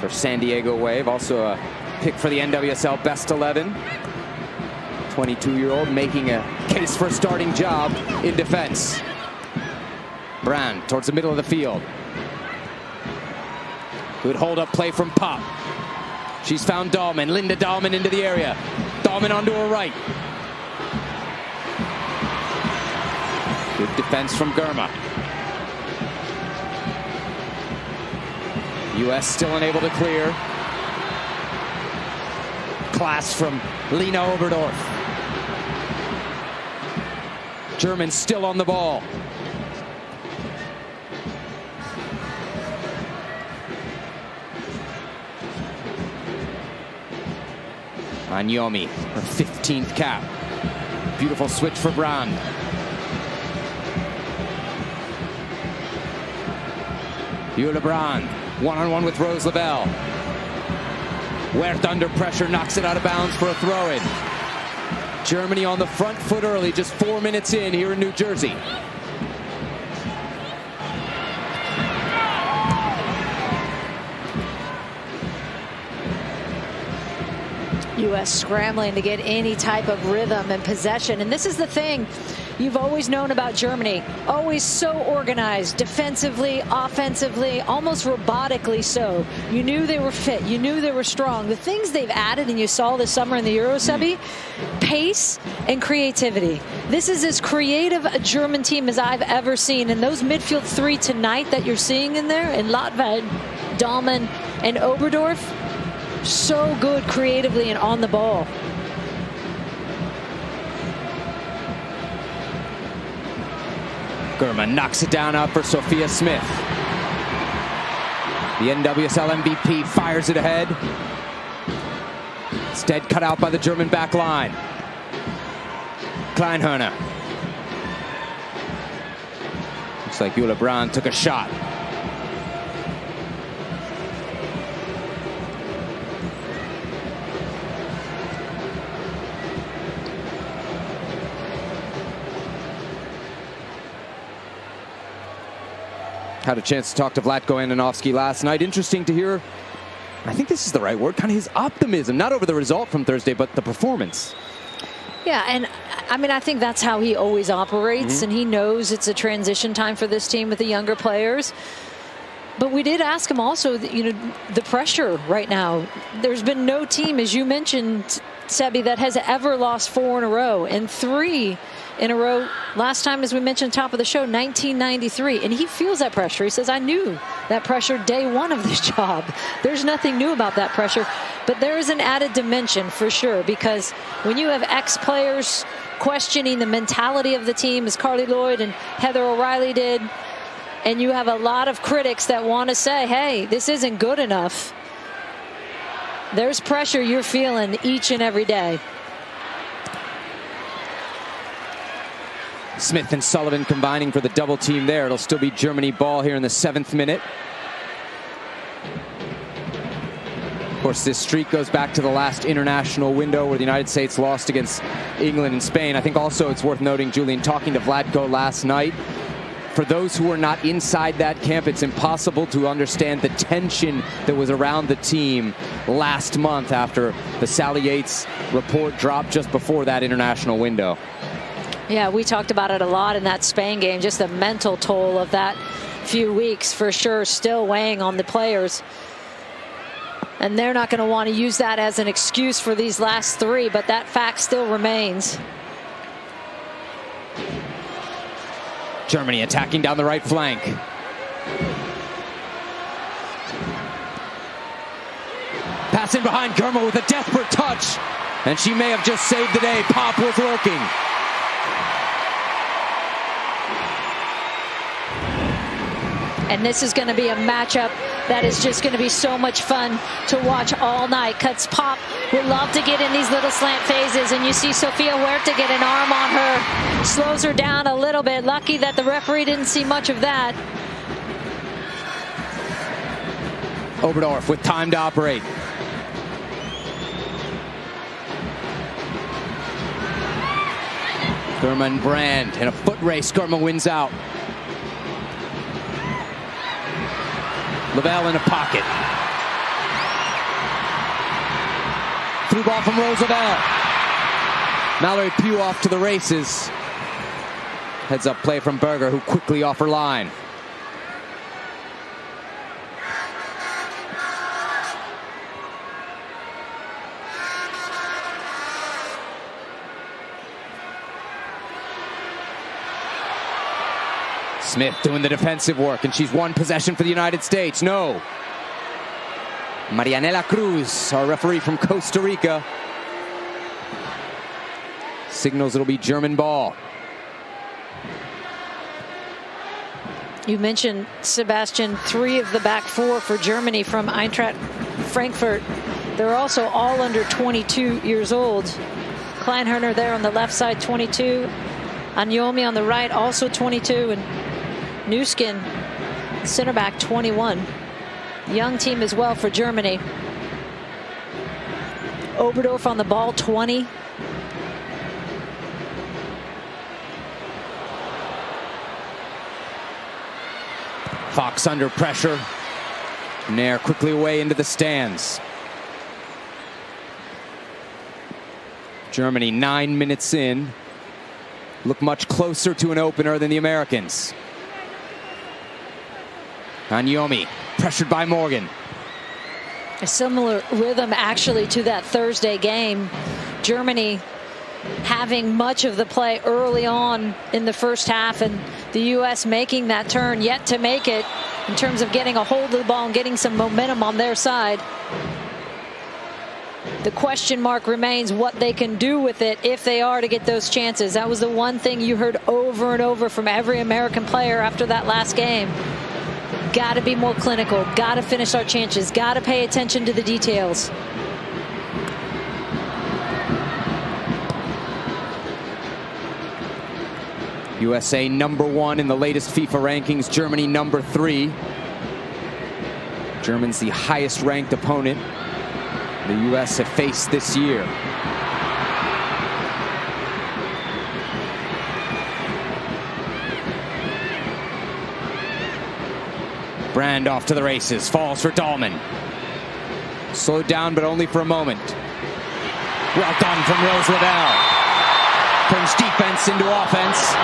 for San Diego Wave. Also a pick for the NWSL Best 11. 22-year-old making a case for a starting job in defense. Brand towards the middle of the field. Good hold-up play from Pop. She's found Dahlman. Linda Dahlman into the area. Dahlman onto her right. Good defense from Germa. U.S. still unable to clear. Class from Lena Oberdorf. German still on the ball. Anyomi, her 15th cap. Beautiful switch for Brand. Eula Brand, one-on-one with Rose Lavelle. Huerta under pressure, knocks it out of bounds for a throw-in. Germany on the front foot early, just 4 minutes in here in New Jersey. U.S. scrambling to get any type of rhythm and possession. And this is the thing you've always known about Germany. Always so organized, defensively, offensively, almost robotically so. You knew they were fit. You knew they were strong. The things they've added, and you saw this summer in the Euro, Sebi, pace and creativity. This is as creative a German team as I've ever seen. And those midfield three tonight that you're seeing in there, in Latva, Dahlman, and Oberdorf, so good creatively and on the ball. Germa knocks it down out for Sophia Smith. The NWSL MVP fires it ahead. Instead cut out by the German back line. Kleinhörner. Looks like Eula Brand took a shot. Had a chance to talk to Vlatko Andonovski last night. Interesting to hear, I think this is the right word, kind of his optimism, not over the result from Thursday, but the performance. Yeah, and I mean, I think that's how he always operates, and he knows it's a transition time for this team with the younger players. But we did ask him also, you know, the pressure right now. There's been no team, as you mentioned, Sebi, that has ever lost 4 in a row, and 3 in a row last time, as we mentioned top of the show, 1993. And he feels that pressure. He says, I knew that pressure day one of this job. There's nothing new about that pressure, but there is an added dimension for sure, because when you have ex-players questioning the mentality of the team, as Carly Lloyd and Heather O'Reilly did, and you have a lot of critics that want to say, hey, this isn't good enough, there's pressure you're feeling each and every day. Smith and Sullivan combining for the double team there. It'll still be Germany ball here in the 7th minute. Of course, this streak goes back to the last international window where the United States lost against England and Spain. I think also it's worth noting, Julian, talking to Vlatko last night, for those who are not inside that camp, it's impossible to understand the tension that was around the team last month after the Sally Yates report dropped just before that international window. Yeah, we talked about it a lot in that Spain game, just the mental toll of that few weeks for sure, still weighing on the players. And they're not going to want to use that as an excuse for these last 3, but that fact still remains. Germany attacking down the right flank. Pass in behind Germa with a desperate touch. And she may have just saved the day. Pop was lurking. And this is going to be a matchup that is just going to be so much fun to watch all night, because Pop would love to get in these little slant phases, and you see Sofia Huerta get an arm on her, slows her down a little bit. Lucky that the referee didn't see much of that. Oberdorf with time to operate. Germa and Brand in a foot race. Germa wins out. Lavelle in a pocket. through ball from Rose Lavelle. Mallory Pugh off to the races. Heads up play from Berger, who quickly off her line. Smith doing the defensive work, and she's won possession for the United States. No. Marianela Cruz, our referee from Costa Rica, signals it'll be German ball. You mentioned, Sebastian, 3 of the back 4 for Germany from Eintracht Frankfurt. They're also all under 22 years old. Kleinherner there on the left side, 22. Anyomi on the right, also 22. And Nuskin, center back, 21. Young team as well for Germany. Oberdorf on the ball, 20. Fox under pressure. Nair quickly away into the stands. Germany 9 minutes in. Look much closer to an opener than the Americans. Anyomi, pressured by Morgan. A similar rhythm actually to that Thursday game. Germany having much of the play early on in the first half, and the U.S. making that turn, yet to make it in terms of getting a hold of the ball and getting some momentum on their side. The question mark remains what they can do with it if they are to get those chances. That was the one thing you heard over and over from every American player after that last game. Got to be more clinical, got to finish our chances, got to pay attention to the details. USA #1 in the latest FIFA rankings, Germany #3. Germans the highest ranked opponent the U.S. have faced this year. Brand off to the races, falls for Dahlman. Slowed down, but only for a moment. Well done from Rose Lavelle. Turns defense into offense.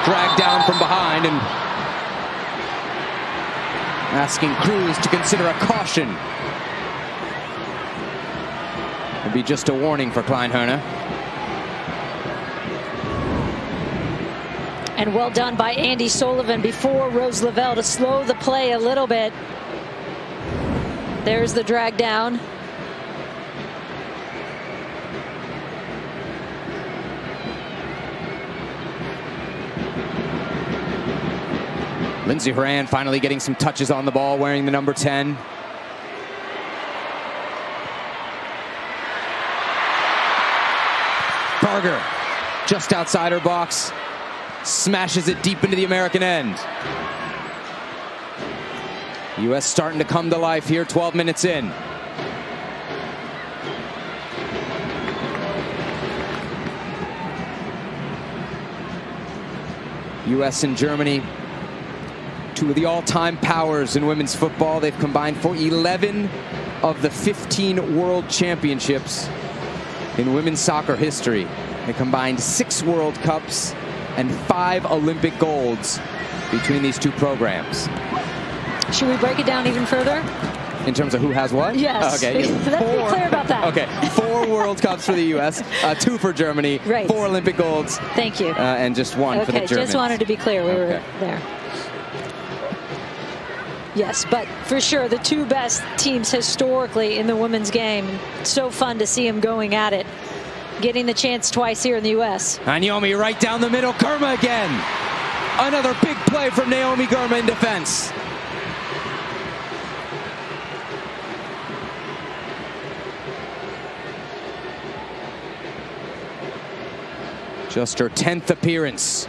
Dragged down from behind and asking Cruz to consider a caution. It'll be just a warning for Kleinherner. And well done by Andy Sullivan before Rose Lavelle to slow the play a little bit. There's the drag down. Lindsey Horan finally getting some touches on the ball, wearing the number 10. Berger, just outside her box, smashes it deep into the American end. U.S. starting to come to life here, 12 minutes in. U.S. and Germany, two of the all-time powers in women's football. They've combined for 11 of the 15 world championships in women's soccer history. They combined 6 World Cups and 5 Olympic golds between these two programs. Should we break it down even further? In terms of who has what? Yes. Okay. Let's be clear about that. Okay. 4 World Cups for the U.S., 2 for Germany, right. 4 Olympic golds. Thank you. And just 1 for the Germans. Okay, just wanted to be clear. We were there. Yes, but for sure, the 2 best teams historically in the women's game. So fun to see them going at it. Getting the chance twice here in the U.S. Anyomi right down the middle. Girma again. Another big play from Naomi Girma in defense. Just her 10th appearance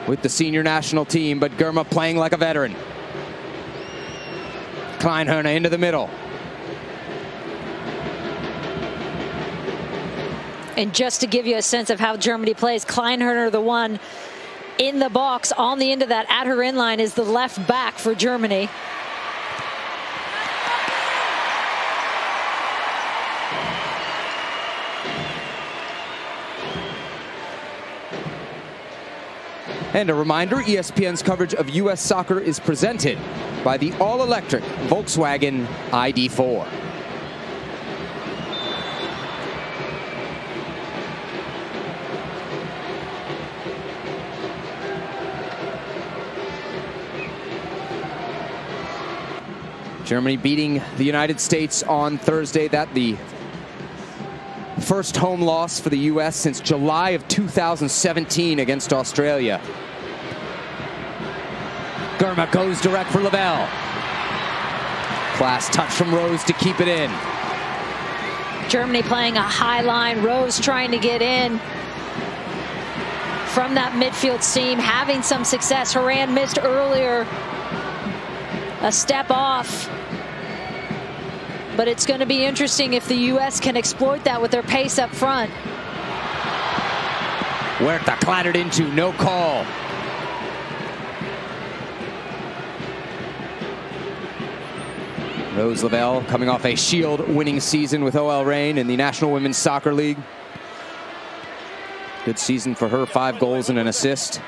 with the senior national team, but Girma playing like a veteran. Kleinherner into the middle. And just to give you a sense of how Germany plays, Kleinherner, the one in the box on the end of that at her end line, is the left back for Germany. And a reminder, ESPN's coverage of U.S. soccer is presented by the all-electric Volkswagen ID4. Germany beating the United States on Thursday. That the first home loss for the U.S. since July of 2017 against Australia. Germa goes direct for Lavelle. Class touch from Rose to keep it in. Germany playing a high line. Rose trying to get in from that midfield seam, having some success. Horan missed earlier. A step off. But it's going to be interesting if the U.S. can exploit that with their pace up front. Huerta clattered into, no call. Rose Lavelle coming off a Shield winning season with OL Reign in the National Women's Soccer League. Good season for her, 5 goals and an assist.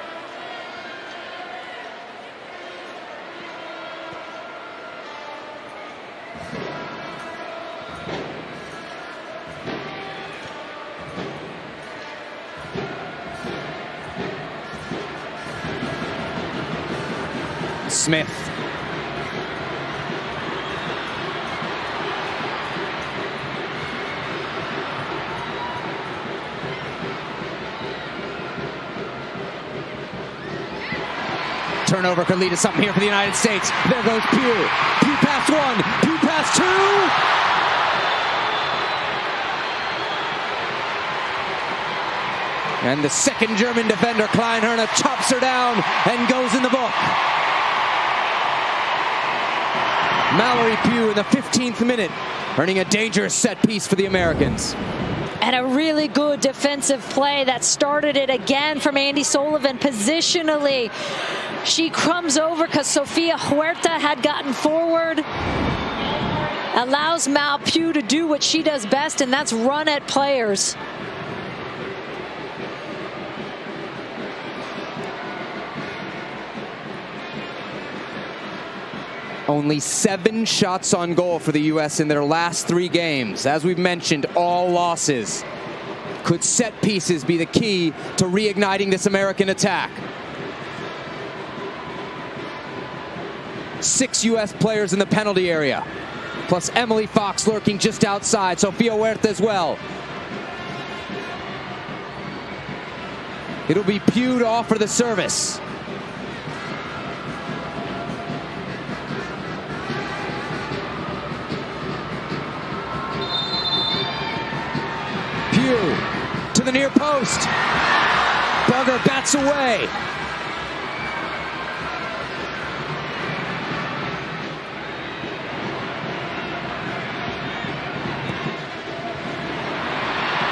Smith. Turnover could lead to something here for the United States. There goes Pugh. Pugh past 1. Pugh past 2. And the second German defender, Kleinherne, chops her down and goes in the book. Mallory Pugh in the 15th minute, earning a dangerous set piece for the Americans. And a really good defensive play that started it again from Andy Sullivan positionally. She comes over because Sofia Huerta had gotten forward. Allows Mal Pugh to do what she does best, and that's run at players. Only 7 shots on goal for the U.S. in their last 3 games. As we've mentioned, all losses. Could set pieces be the key to reigniting this American attack? 6 U.S. players in the penalty area, plus Emily Fox lurking just outside, Sofia Huerta as well. It'll be Pugh to offer the service. Pugh to the near post. Berger bats away.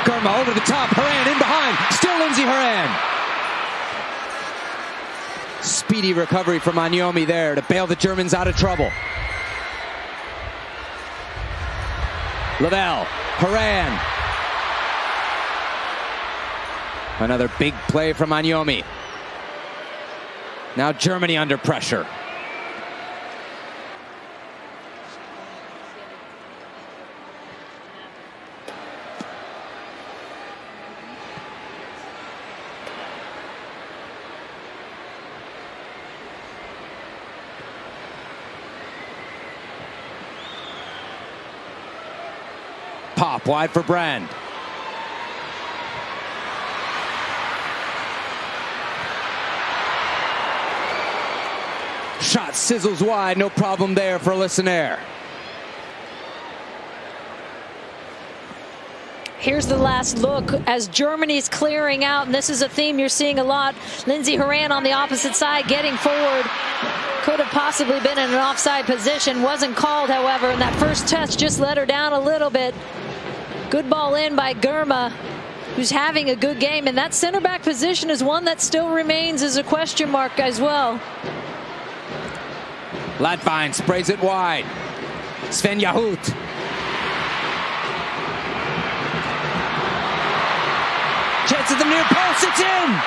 Germa over the top. Horan in behind. Still Lindsey Horan. Speedy recovery from Anyomi there to bail the Germans out of trouble. Lavelle. Horan. Another big play from Anyomi. Now Germany under pressure. Pop wide for Brand. Shot sizzles wide, no problem there for Listener. Here's the last look as Germany's clearing out, and this is a theme you're seeing a lot. Lindsey Horan on the opposite side getting forward. Could have possibly been in an offside position. Wasn't called, however, and that first touch just let her down a little bit. Good ball in by Germa, who's having a good game, and that center back position is one that still remains as a question mark as well. Latvine sprays it wide. Sven Yahut. Chance at the near post, it's in!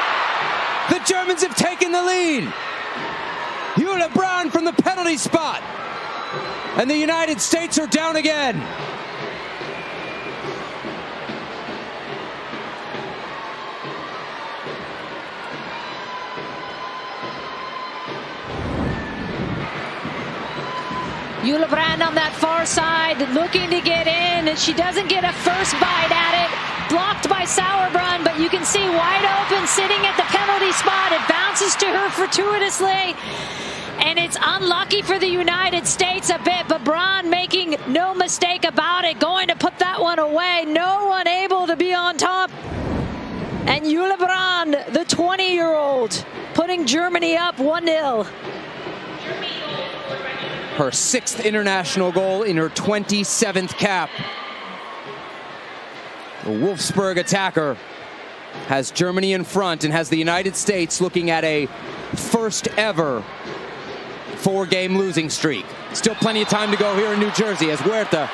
The Germans have taken the lead. Jule Brand from the penalty spot. And the United States are down again. Jule Brand on that far side, looking to get in, and she doesn't get a first bite at it. Blocked by Sauerbrunn, but you can see wide open, sitting at the penalty spot. It bounces to her fortuitously, and it's unlucky for the United States a bit, but Brand making no mistake about it, going to put that one away. No one able to be on top. And Jule Brand, the 20-year-old, putting Germany up 1-0. Her 6th international goal in her 27th cap. The Wolfsburg attacker has Germany in front and has the United States looking at a first ever 4-game losing streak. Still plenty of time to go here in New Jersey as Huerta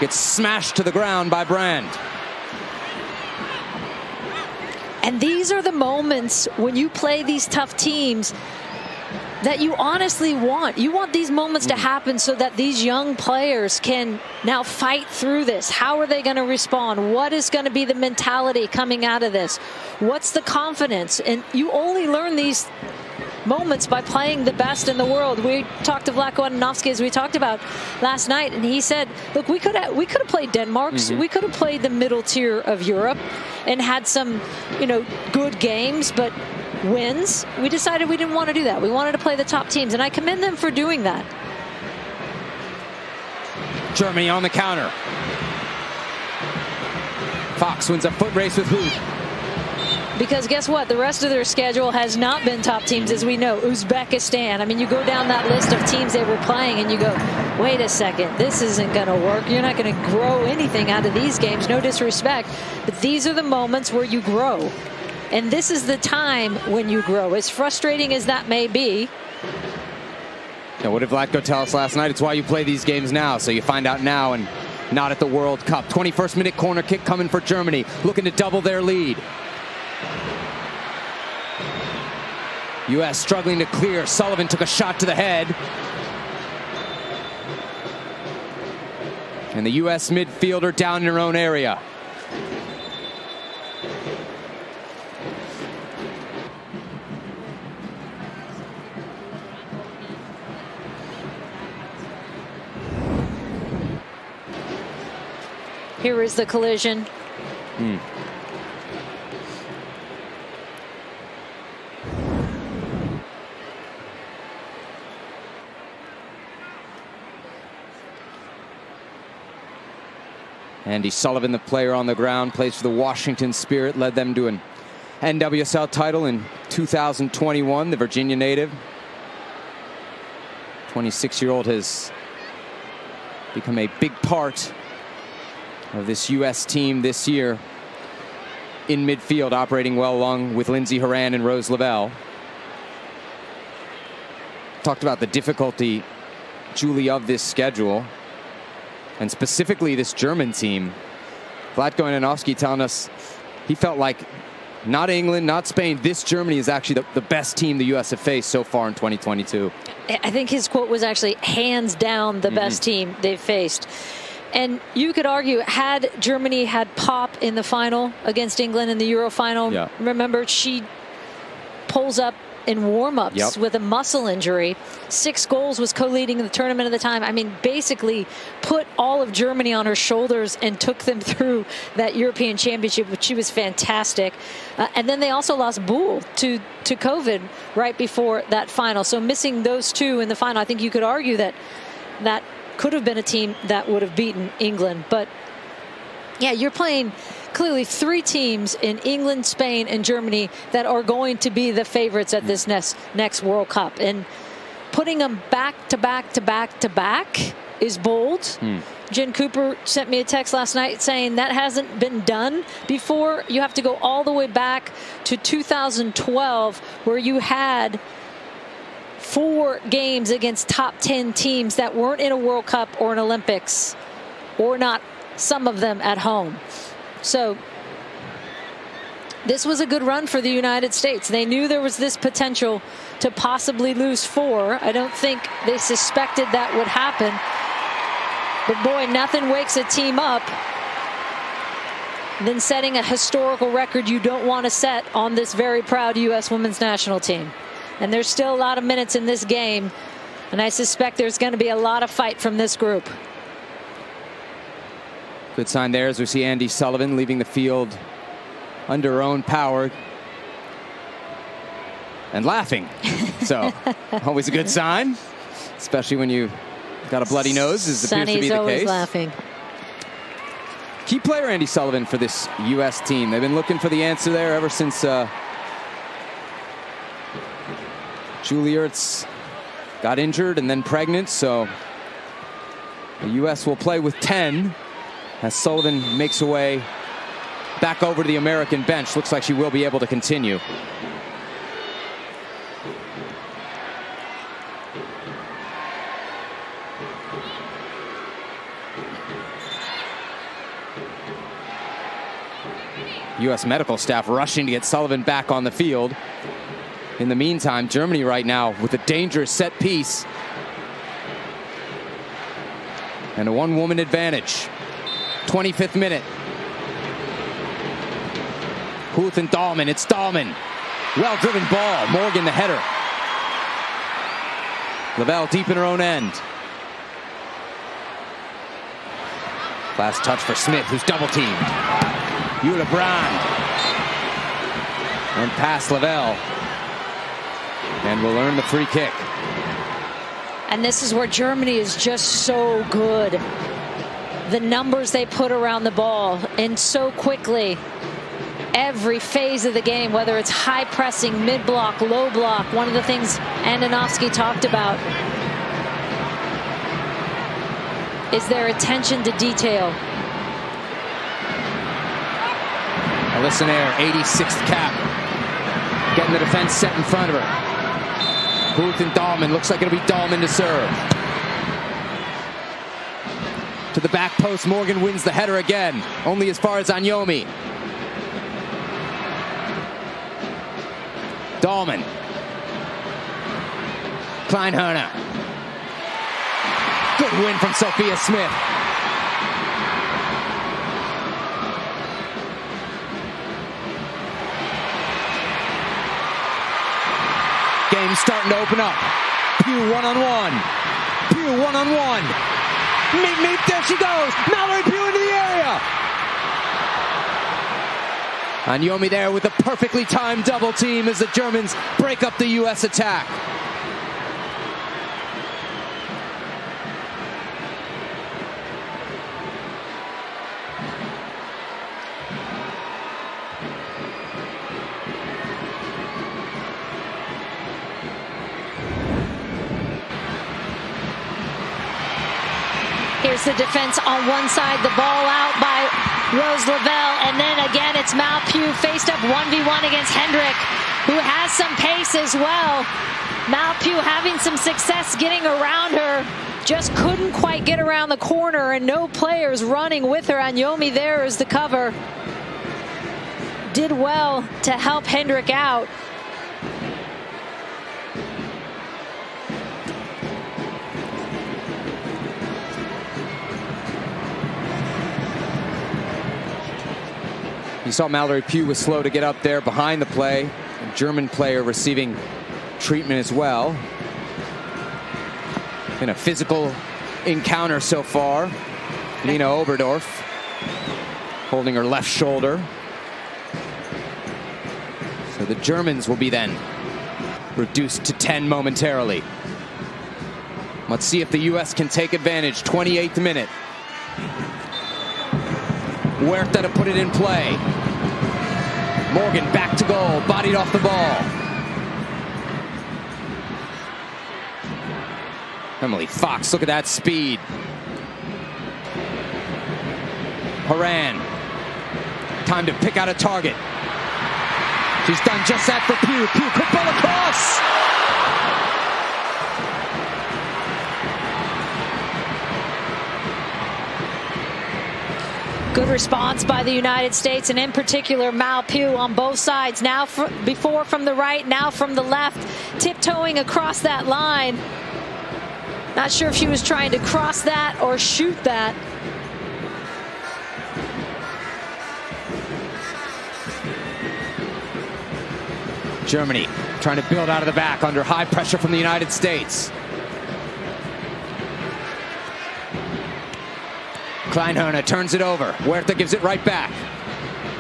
gets smashed to the ground by Brand. And these are the moments when you play these tough teams that you honestly want. You want these moments to happen so that these young players can now fight through this. How are they going to respond? What is going to be the mentality coming out of this? What's the confidence? And you only learn these moments by playing the best in the world. We talked to Vlatko Adanovsky, as we talked about last night, and he said, look, we could have played Denmark. We could have played the middle tier of Europe and had some, good games, but wins. We decided we didn't want to do that. We wanted to play the top teams, and I commend them for doing that. Germany on the counter. Fox wins a foot race with Huth. Because guess what? The rest of their schedule has not been top teams, as we know. Uzbekistan. I mean, you go down that list of teams they were playing and you go, wait a second, this isn't going to work. You're not going to grow anything out of these games. No disrespect. But these are the moments where you grow. And this is the time when you grow. As frustrating as that may be. Now, what did Vlatko tell us last night? It's why you play these games now. So you find out now and not at the World Cup. 21st minute corner kick coming for Germany, looking to double their lead. U.S. struggling to clear. Sullivan took a shot to the head. And the U.S. midfielder down in her own area. Here is the collision. Andy Sullivan, the player on the ground, plays for the Washington Spirit, led them to an NWSL title in 2021, the Virginia native. 26-year-old has become a big part of this U.S. team this year in midfield, operating well along with Lindsey Horan and Rose Lavelle. Talked about the difficulty, Julie, of this schedule, and specifically this German team. Vlatko Adanovsky telling us he felt like not England, not Spain, this Germany is actually the best team the U.S. have faced so far in 2022. I think his quote was actually hands down the best team they've faced. And you could argue, had Germany had Pop in the final against England in the Euro final, remember she pulls up in warm-ups with a muscle injury. 6 goals, was co-leading the tournament at the time. I mean, basically put all of Germany on her shoulders and took them through that European Championship, which she was fantastic. And then they also lost Bull to COVID right before that final. So missing those two in the final, I think you could argue that that could have been a team that would have beaten England. But yeah, you're playing clearly 3 teams in England, Spain, and Germany that are going to be the favorites at this next World Cup. And putting them back to back to back to back is bold. Jen Cooper sent me a text last night saying that hasn't been done before. You have to go all the way back to 2012, where you had 4 games against top 10 teams that weren't in a World Cup or an Olympics, or not some of them at home. So This was a good run for the United States. They knew there was this potential to possibly lose 4. I don't think they suspected that would happen. But boy, nothing wakes a team up than setting a historical record you don't want to set on this very proud U.S. women's national team. And there's still a lot of minutes in this game, and I suspect there's going to be a lot of fight from this group. Good sign there as we see Andi Sullivan leaving the field under her own power and laughing. So always a good sign, especially when you got a bloody nose, as appears to be the case. Always laughing. Key player Andi Sullivan for this U.S. team. They've been looking for the answer there ever since Julie Ertz got injured and then pregnant. So the U.S. will play with 10 as Sullivan makes her way back over to the American bench. Looks like she will be able to continue. U.S. medical staff rushing to get Sullivan back on the field. In the meantime, Germany right now with a dangerous set piece and a one-woman advantage. 25th minute. Huth and Dahlmann. It's Dahlmann. Well-driven ball. Morgan the header. Lavelle deep in her own end. Last touch for Smith, who's double-teamed. Jule Brand. And past Lavelle. And will earn the free kick. And this is where Germany is just so good. The numbers they put around the ball, and so quickly. Every phase of the game, whether it's high pressing, mid block, low block, one of the things Andonovski talked about is their attention to detail. Alyssa Nair, 86th cap, getting the defense set in front of her. Huth and Dahlmann. Looks like it'll be Dahlmann to serve. To the back post, Morgan wins the header again, only as far as Anyomi. Dahlmann. Kleinherner. Good win from Sophia Smith. Game's starting to open up. Pugh one-on-one. Pugh one-on-one. Meet, there she goes. Mallory Pugh into the area. Anyomi there with a perfectly timed double team as the Germans break up the U.S. attack. Here's the defense on one side, the ball out by Rose Lavelle, and then again it's Mal Pugh faced up 1v1 against Hendrick, who has some pace as well. Mal Pugh having some success getting around her, just couldn't quite get around the corner, and no players running with her. Anyomi there is the cover. Did well to help Hendrick out. You saw Mallory Pugh was slow to get up there behind the play. A German player receiving treatment as well. In a physical encounter so far. Nina Oberdorf holding her left shoulder. So the Germans will be then reduced to 10 momentarily. Let's see if the U.S. can take advantage. 28th minute. Huerta to put it in play. Morgan back to goal, bodied off the ball. Emily Fox, look at that speed. Horan, time to pick out a target. She's done just that for Pugh. Pugh, quick ball across. Good response by the United States, and in particular Mao Pugh on both sides. Now before from the right, now from the left, tiptoeing across that line. Not sure if she was trying to cross that or shoot that. Germany trying to build out of the back under high pressure from the United States. Kleinherne turns it over. Huerta gives it right back.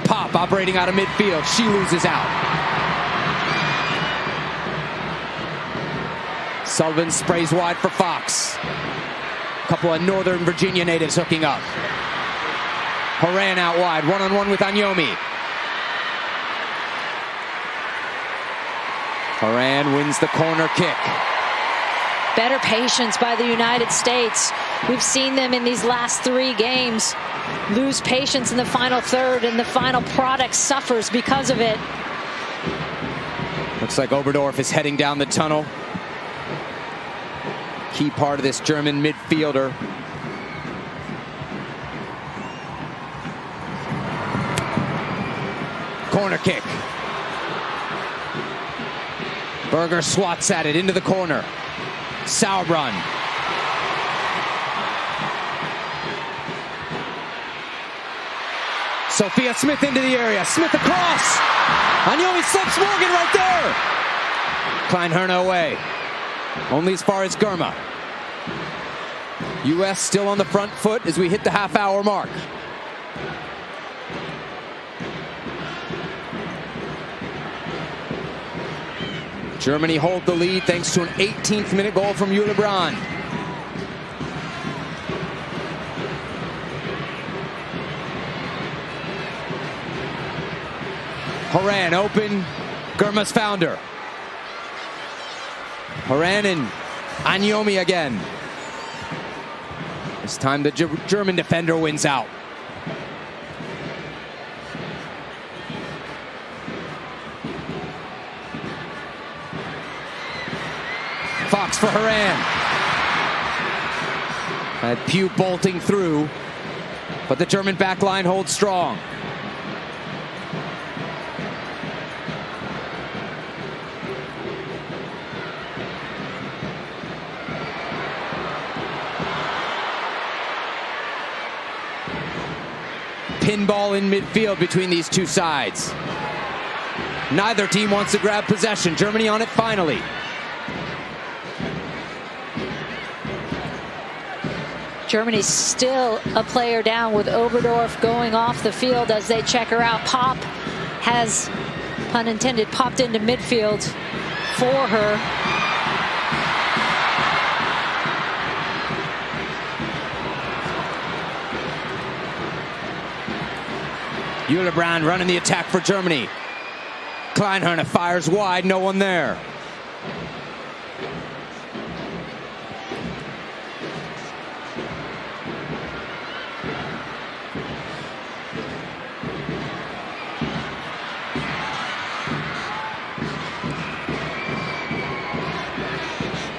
Pop operating out of midfield. She loses out. Sullivan sprays wide for Fox. A couple of Northern Virginia natives hooking up. Horan out wide, one-on-one with Anyomi. Horan wins the corner kick. Better patience by the United States. We've seen them in these last 3 games lose patience in the final third, and the final product suffers because of it. Looks like Oberdorf is heading down the tunnel. Key part of this German midfielder. Corner kick. Berger swats at it into the corner. Sauerbrunn. Sophia Smith into the area. Smith across. Anyomi slips Morgan right there. Kleinherne away. Only as far as Germa. U.S. still on the front foot as we hit the half-hour mark. Germany hold the lead thanks to an 18th minute goal from Jule Brand. Horan open. Germa's found her. Horan and Anyomi again. This time the German defender wins out. Fox for Horan. Had Pugh bolting through, but the German back line holds strong. Pinball in midfield between these two sides. Neither team wants to grab possession. Germany on it finally. Germany's still a player down with Oberdorf going off the field as they check her out. Pop has, pun intended, popped into midfield for her. Jule Brand running the attack for Germany. Kleinherne fires wide, no one there.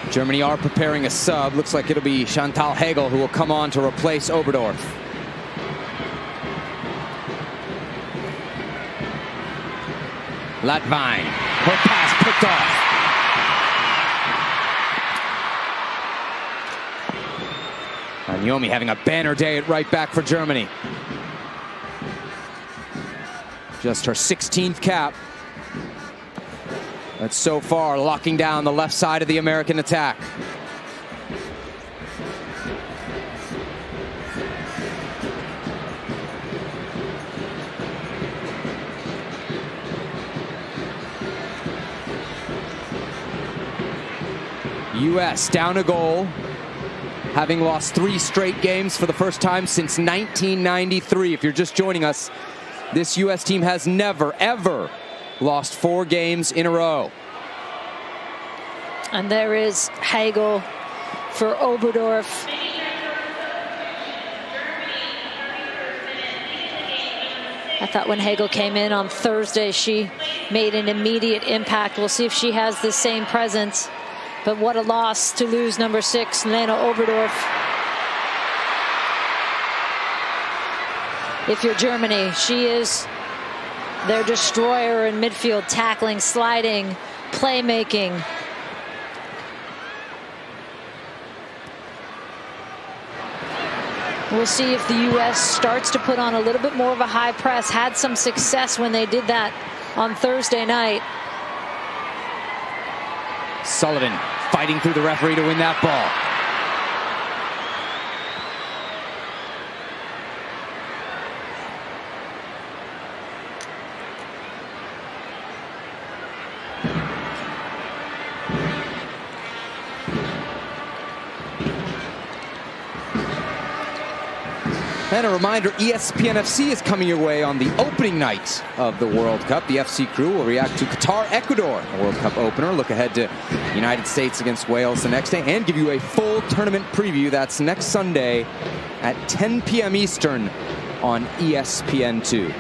Germany are preparing a sub. Looks like it'll be Chantal Hegel who will come on to replace Oberdorf. Latvine, her pass picked off. Anyomi having a banner day at right back for Germany. Just her 16th cap. But so far locking down the left side of the American attack. U.S. down a goal, having lost 3 straight games for the first time since 1993. If you're just joining us, this U.S. team has never, ever lost 4 games in a row. And there is Hegel for Oberdorf. I thought when Hegel came in on Thursday, she made an immediate impact. We'll see if she has the same presence. But what a loss to lose number 6, Lena Oberdorf. if you're Germany. She is their destroyer in midfield, tackling, sliding, playmaking. We'll see if the U.S. starts to put on a little bit more of a high press. Had some success when they did that on Thursday night. Sullivan fighting through the referee to win that ball. And a reminder, ESPN FC is coming your way on the opening night of the World Cup. The FC crew will react to Qatar, Ecuador, a World Cup opener. Look ahead to United States against Wales the next day and give you a full tournament preview. That's next Sunday at 10 p.m. Eastern on ESPN2.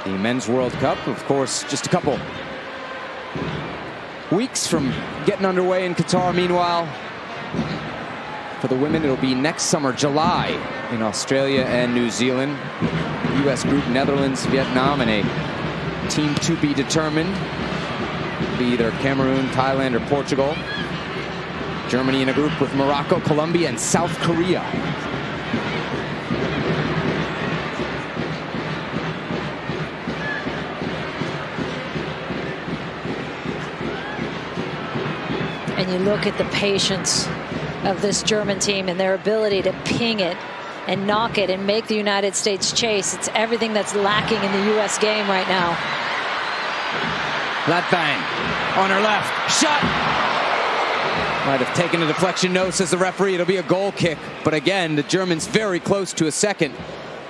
The Men's World Cup, of course, just a couple weeks from getting underway in Qatar. Meanwhile, for the women, it'll be next summer, July, in Australia and New Zealand. U.S. group, Netherlands, Vietnam, and a team to be determined. It'll be either Cameroon, Thailand, or Portugal. Germany in a group with Morocco, Colombia, and South Korea. And you look at the patience of this German team and their ability to ping it and knock it and make the United States chase. It's everything that's lacking in the U.S. game right now. Latvang on her left. Shot! Might have taken a deflection. No, says the referee. It'll be a goal kick. But again, the Germans very close to a second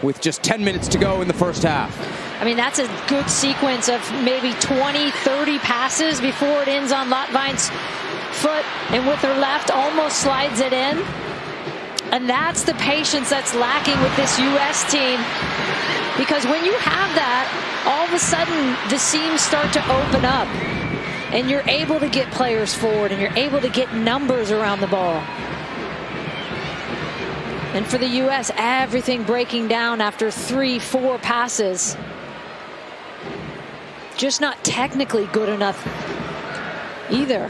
with just 10 minutes to go in the first half. I mean, that's a good sequence of maybe 20, 30 passes before it ends on Latvang's foot, and with her left almost slides it in. And that's the patience that's lacking with this U.S. team, because when you have that, all of a sudden the seams start to open up and you're able to get players forward and you're able to get numbers around the ball. And for the U.S., everything breaking down after 3-4 passes, just not technically good enough either.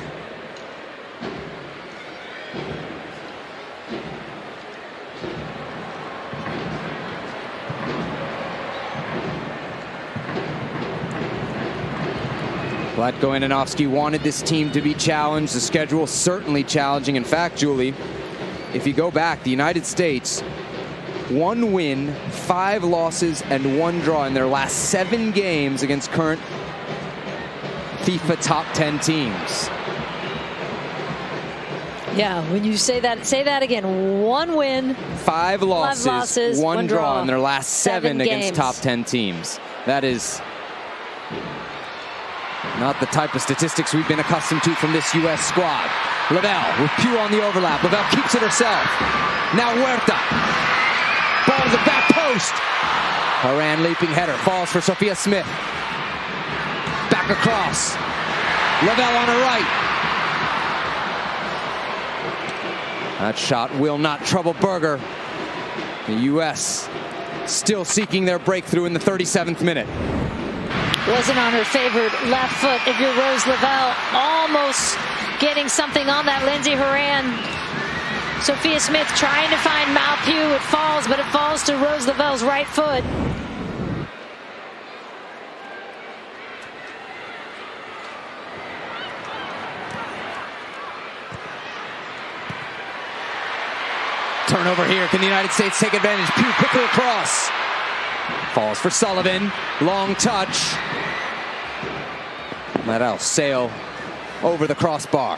Vlatko Ananovsky wanted this team to be challenged. The schedule certainly challenging. In fact, Julie, if you go back, the United States, 1 win, 5 losses, and 1 draw in their last 7 games against current FIFA top 10 teams. Yeah, when you say that again. 1 win, 5 losses, 1 draw in their last 7 against games. top 10 teams. That is not the type of statistics we've been accustomed to from this U.S. squad. Lavelle with Pugh on the overlap. Lavelle keeps it herself. Now Huerta. Ball to the back post. Haran leaping header. Falls for Sophia Smith. Back across. Lavelle on her right. That shot will not trouble Berger. The U.S. still seeking their breakthrough in the 37th minute. Wasn't on her favored left foot if you're Rose Lavelle. Almost getting something on that Lindsey Horan. Sophia Smith trying to find Malpew. It falls, but it falls to Rose Lavelle's right foot. Turnover here. Can the United States take advantage? Pugh quickly across. Falls for Sullivan. Long touch. That'll sail over the crossbar.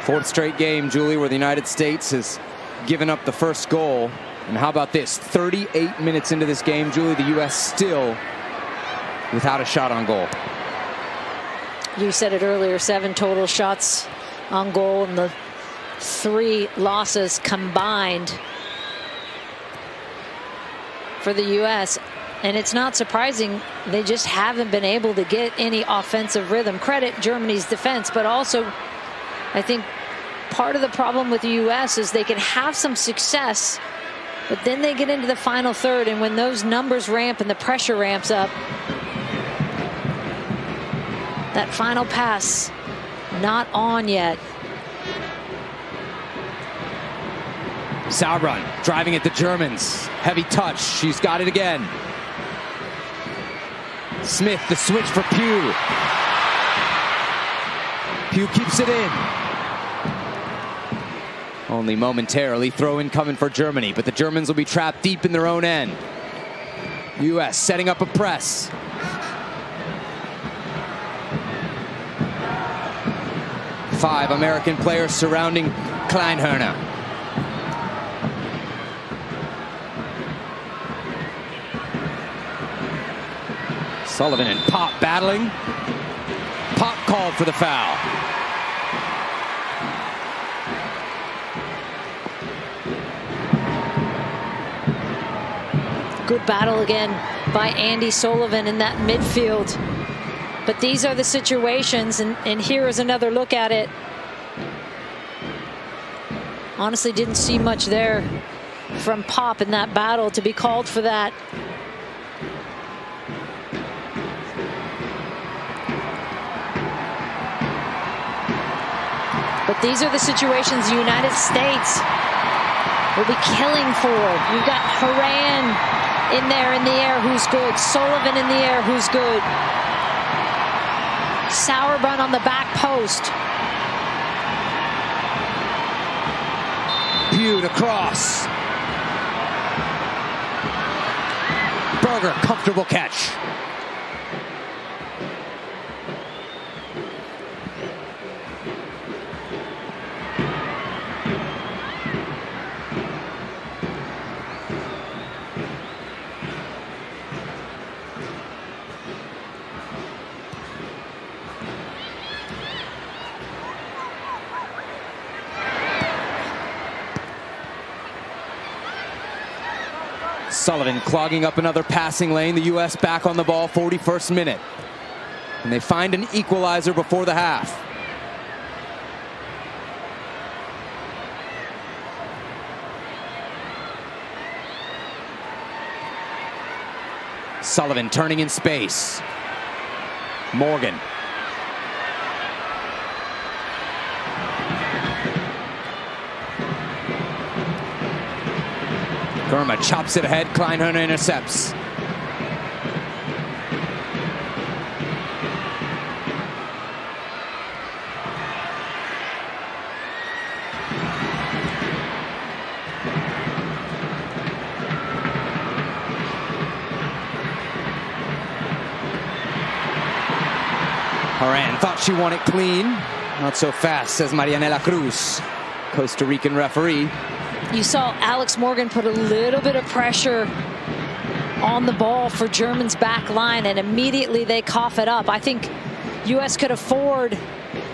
Fourth straight game, Julie, where the United States has given up the first goal. And how about this? 38 minutes into this game, Julie, the U.S. still without a shot on goal. You said it earlier, 7 total shots on goal, and the 3 losses combined for the U.S. And it's not surprising, they just haven't been able to get any offensive rhythm. Credit Germany's defense, but also I think part of the problem with the U.S. is they can have some success, but then they get into the final third, and when those numbers ramp and the pressure ramps up, that final pass not on yet. Sauerbrunn driving at the Germans. Heavy touch. She's got it again. Smith, the switch for Pugh. Pugh keeps it in. Only momentarily. Throw in coming for Germany, but the Germans will be trapped deep in their own end. U.S. setting up a press. Five American players surrounding Kleinhörner. Sullivan and Pop battling. Pop called for the foul. Good battle again by Andy Sullivan in that midfield. But these are the situations, and here is another look at it. Honestly, didn't see much there from Pop in that battle to be called for that. But these are the situations the United States will be killing for. You've got Horan in there in the air, who's good. Sullivan in the air, who's good. Sauerbrunn on the back post. Pugh to cross. Berger, comfortable catch. Sullivan clogging up another passing lane. The U.S. back on the ball, 41st minute. And they find an equalizer before the half. Sullivan turning in space. Morgan. Gurma chops it ahead. Kleinhörner intercepts. Horan thought she won it clean. Not so fast, says Marianela Cruz, Costa Rican referee. You saw Alex Morgan put a little bit of pressure on the ball for Germany's back line, and immediately they cough it up. I think U.S. could afford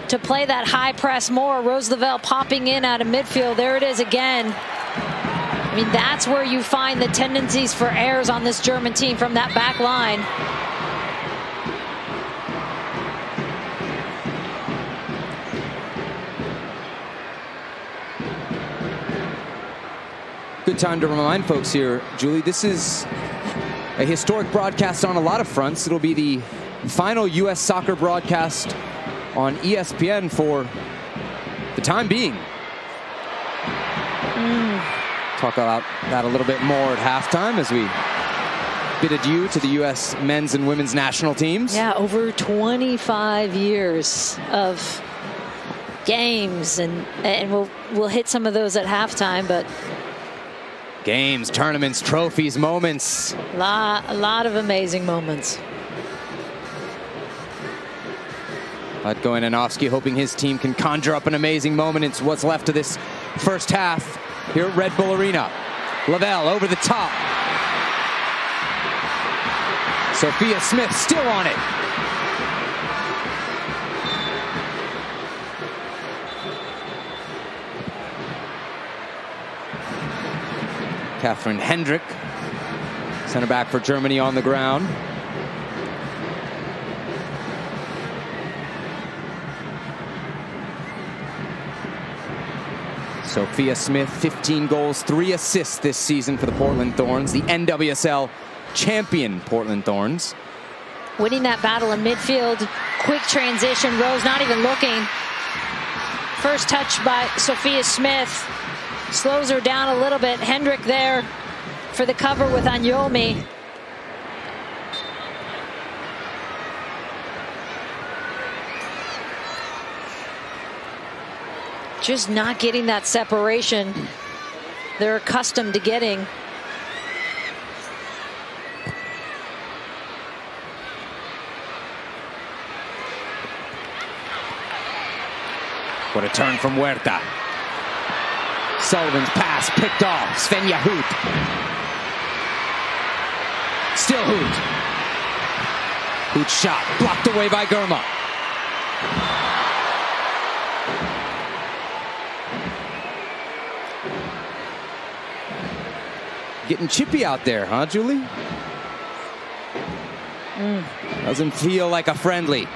to play that high press more. Rose Lavelle popping in out of midfield. There it is again. I mean, that's where you find the tendencies for errors on this German team from that back line. Good time to remind folks here, Julie, this is a historic broadcast on a lot of fronts. It'll be the final U.S. soccer broadcast on ESPN for the time being. Talk about that a little bit more at halftime as we bid adieu to the U.S. men's and women's national teams. Yeah, over 25 years of games, and we'll hit some of those at halftime, but games, tournaments, trophies, moments. A lot of amazing moments. Latko Ananovsky hoping his team can conjure up an amazing moment. It's what's left of this first half. here at Red Bull Arena. Lavelle over the top. Sophia Smith still on it. Catherine Hendrick, center back for Germany, on the ground. Sophia Smith, 15 goals, 3 assists this season for the Portland Thorns, the NWSL champion Portland Thorns. Winning that battle in midfield, quick transition, Rose not even looking. First touch by Sophia Smith, slows her down a little bit. Hendrick there for the cover with Anyomi. Just not getting that separation they're accustomed to getting. What a turn from Huerta. Sullivan's pass picked off. Svenja Hoot. Still Hoot. Hoot's shot blocked away by Germa. Getting chippy out there, huh, Julie? Doesn't feel like a friendly.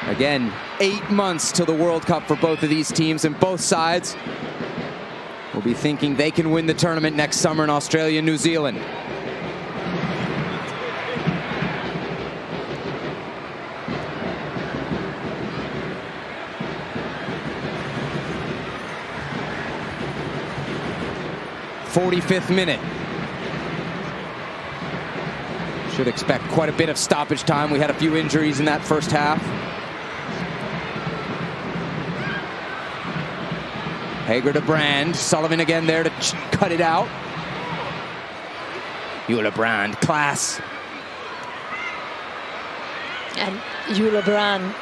Again, 8 months till the World Cup for both of these teams, and both sides will be thinking they can win the tournament next summer in Australia and New Zealand. '45th minute. Should expect quite a bit of stoppage time. We had a few injuries in that first half. Hager to Brand. Sullivan again there to cut it out. Eula Brand, class. And Eula Brand,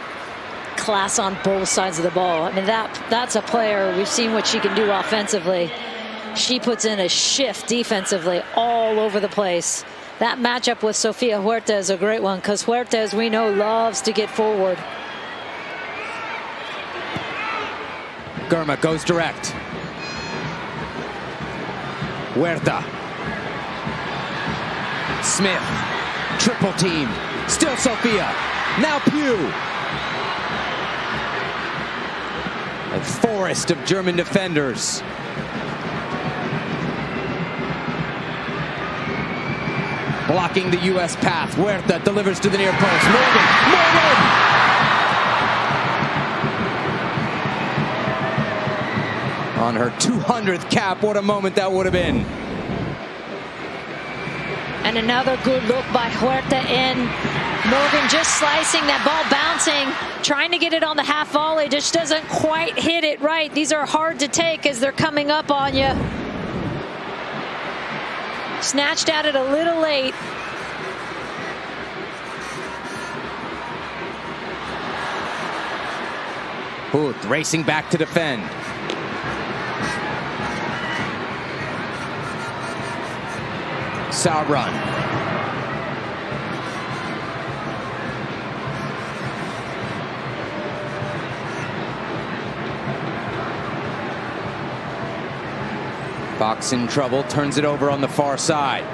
class on both sides of the ball. I mean, that's a player. We've seen what she can do offensively. She puts in a shift defensively all over the place. That matchup with Sofia Huerta is a great one, because Huerta, as we know, loves to get forward. Germa goes direct. Huerta. Smith. Triple team. Still Sofia. Now Pugh. A forest of German defenders. Blocking the U.S. path. Huerta delivers to the near post. Morgan. On her 200th cap, what a moment that would have been. And another good look by Huerta in. Morgan just slicing, that ball bouncing, trying to get it on the half volley, just doesn't quite hit it right. These are hard to take as they're coming up on you. Snatched at it a little late. Booth racing back to defend. Sauron. Fox in trouble, turns it over on the far side.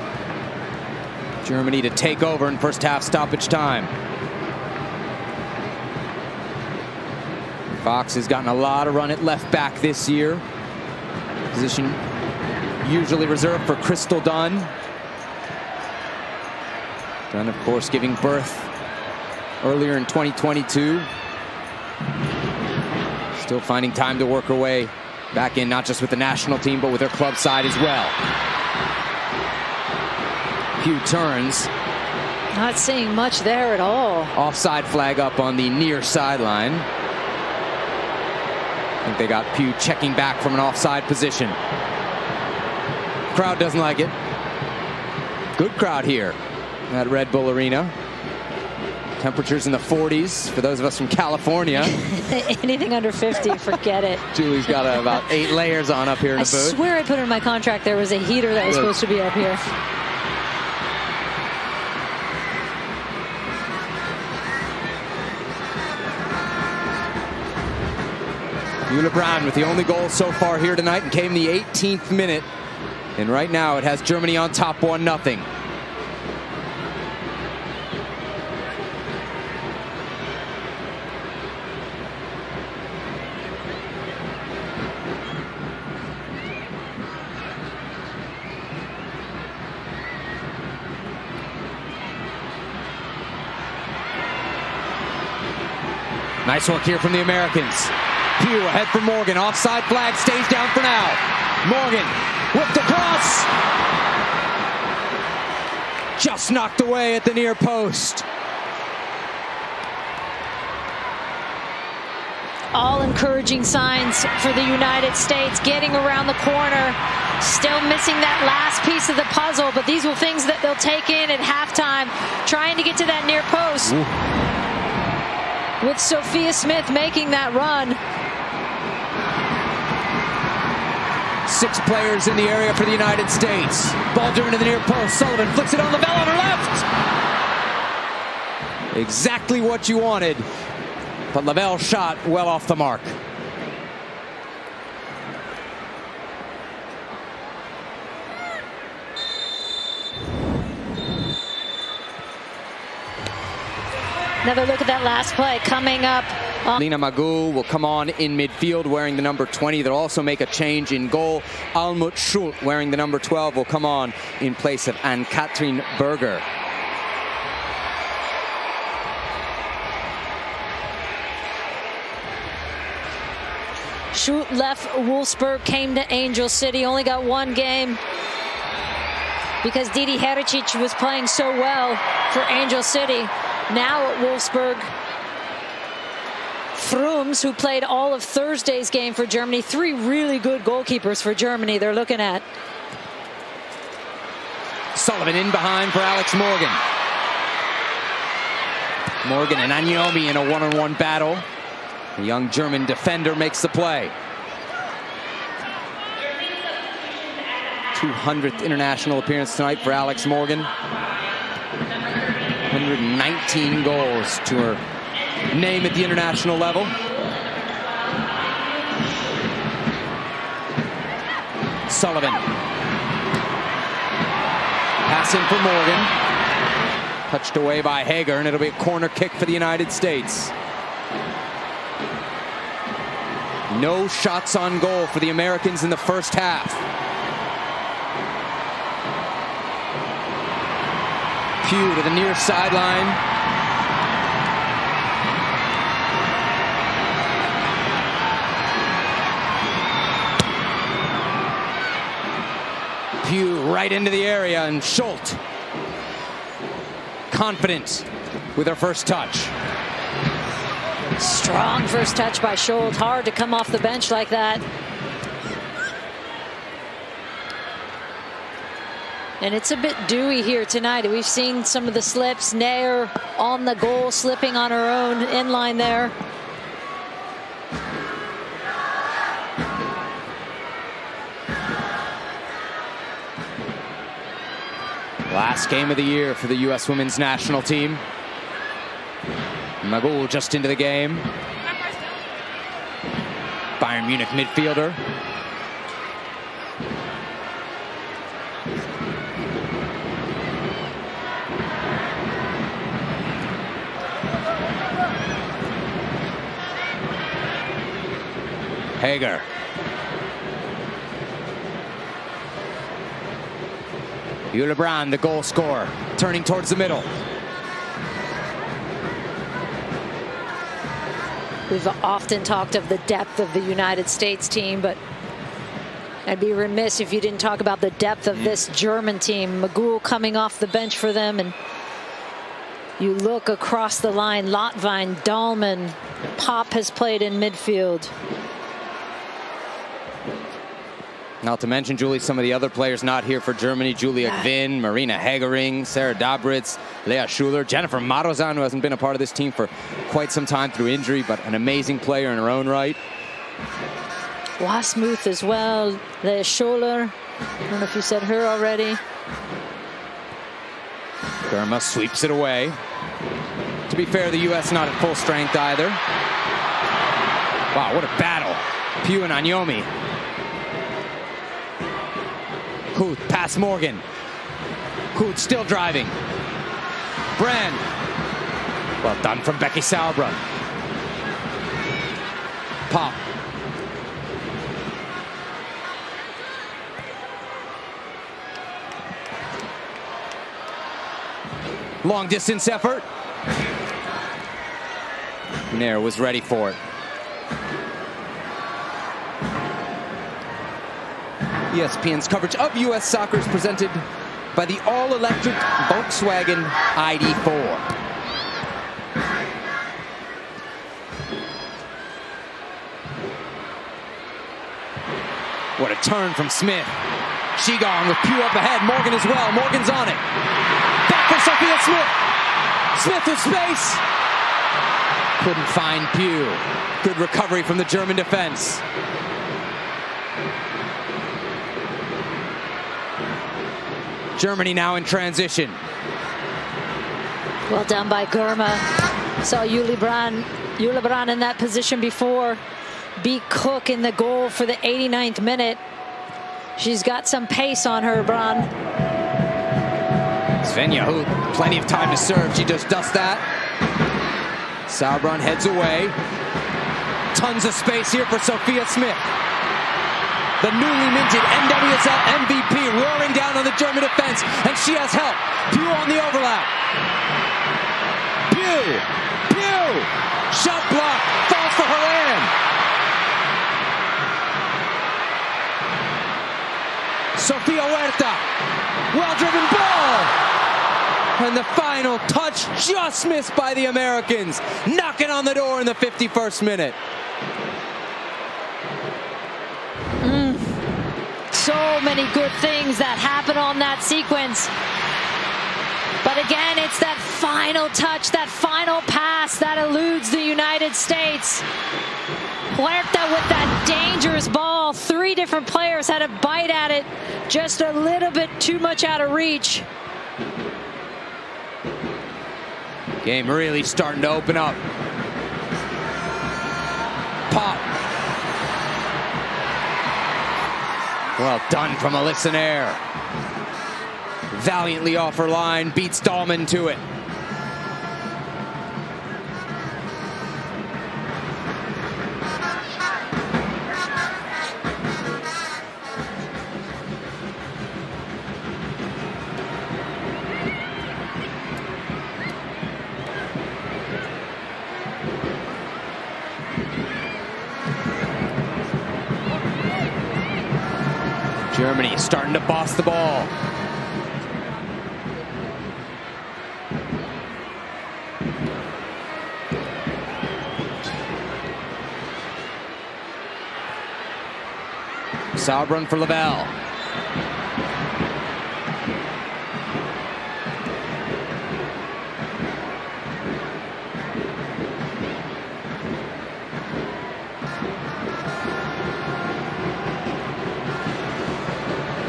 Germany to take over in first half stoppage time. Fox has gotten a lot of run at left back this year. Position usually reserved for Crystal Dunn. Dunn, of course, giving birth earlier in 2022. Still finding time to work her way back in, not just with the national team, but with her club side as well. Pugh turns. Not seeing much there at all. Offside flag up on the near sideline. I think they got Pugh checking back from an offside position. Crowd doesn't like it. Good crowd here at Red Bull Arena. Temperatures in the 40s for those of us from California. Anything under 50, forget it. Julie's got about 8 layers on up here in the booth. I swear I put in my contract there was a heater that was supposed to be up here. Eula Brown with the only goal so far here tonight, and came the 18th minute. And right now it has Germany on top 1-0. Nice work here from the Americans. Pugh ahead for Morgan. Offside flag stays down for now. Morgan whipped across. Just knocked away at the near post. All encouraging signs for the United States, getting around the corner. Still missing that last piece of the puzzle, but these are things that they'll take in at halftime, trying to get to that near post. Ooh. With Sophia Smith making that run. 6 players in the area for the United States. Ball driven to the near post. Sullivan flicks it on Lavelle on her left. Exactly what you wanted. But Lavelle shot well off the mark. Another look at that last play coming up. Lena Magul will come on in midfield wearing the number 20. They'll also make a change in goal. Almut Schult wearing the number 12 will come on in place of Ann-Kathrin Berger. Schult left Wolfsburg, came to Angel City, only got 1 game because Didi Hericic was playing so well for Angel City. Now at Wolfsburg, Frums, who played all of Thursday's game for Germany. 3 really good goalkeepers for Germany they're looking at. Sullivan in behind for Alex Morgan. Morgan and Agnomi in a one-on-one battle. The young German defender makes the play. 200th international appearance tonight for Alex Morgan. 119 goals to her name at the international level. Sullivan. Pass in for Morgan. Touched away by Hager, and it'll be a corner kick for the United States. No shots on goal for the Americans in the first half. Pugh to the near sideline. Pugh right into the area, and Schult confident with her first touch. Strong first touch by Schult. Hard to come off the bench like that. And it's a bit dewy here tonight. We've seen some of the slips. Nair on the goal, slipping on her own inline there. Last game of the year for the U.S. women's national team. Magul just into the game. Bayern Munich midfielder. Hager. Eula Brown, the goal scorer, turning towards the middle. We've often talked of the depth of the United States team, but I'd be remiss if you didn't talk about the depth of this German team. Magul coming off the bench for them, and you look across the line, Lotvine, Dahlman, Pop has played in midfield. Not to mention, Julie, some of the other players not here for Germany. Julia Gwynn, Marina Hegering, Sarah Dabritz, Lea Schuler, Jennifer Marozan, who hasn't been a part of this team for quite some time through injury, but an amazing player in her own right. Wasmuth as well, Lea Schuler. I don't know if you said her already. Burma sweeps it away. To be fair, the U.S. not at full strength either. Wow, what a battle. Pugh and Anyomi. Huth past Morgan. Huth still driving. Brand. Well done from Becky Sauerbrunn. Pop. Long distance effort. Nair was ready for it. ESPN's coverage of U.S. soccer is presented by the all-electric Volkswagen ID4. What a turn from Smith. Qigong with Pugh up ahead. Morgan as well. Morgan's on it. Back for Sophia Smith. Smith with space. Couldn't find Pugh. Good recovery from the German defense. Germany now in transition. Well done by Gurma. Saw Julie Brand in that position before. Beat Cook in the goal for the 89th minute. She's got some pace on her, Brand. Svenja Huth, plenty of time to serve. She just does that. Sauerbrunn heads away. Tons of space here for Sophia Smith. The newly minted NWSL MVP roaring down on the German defense, and she has help. Pugh on the overlap. Pugh! Shot block, falls for Haran. Sofia Huerta, well-driven ball. And the final touch just missed by the Americans. Knocking on the door in the 51st minute. So many good things that happen on that sequence. But again, it's that final touch, that final pass that eludes the United States. Huerta with that dangerous ball. 3 different players had a bite at it. Just a little bit too much out of reach. Game really starting to open up. Pop. Well done from Alyssa Nair. Valiantly off her line, beats Dahlman to it. Germany starting to boss the ball. Sauerbrunn for Lavelle.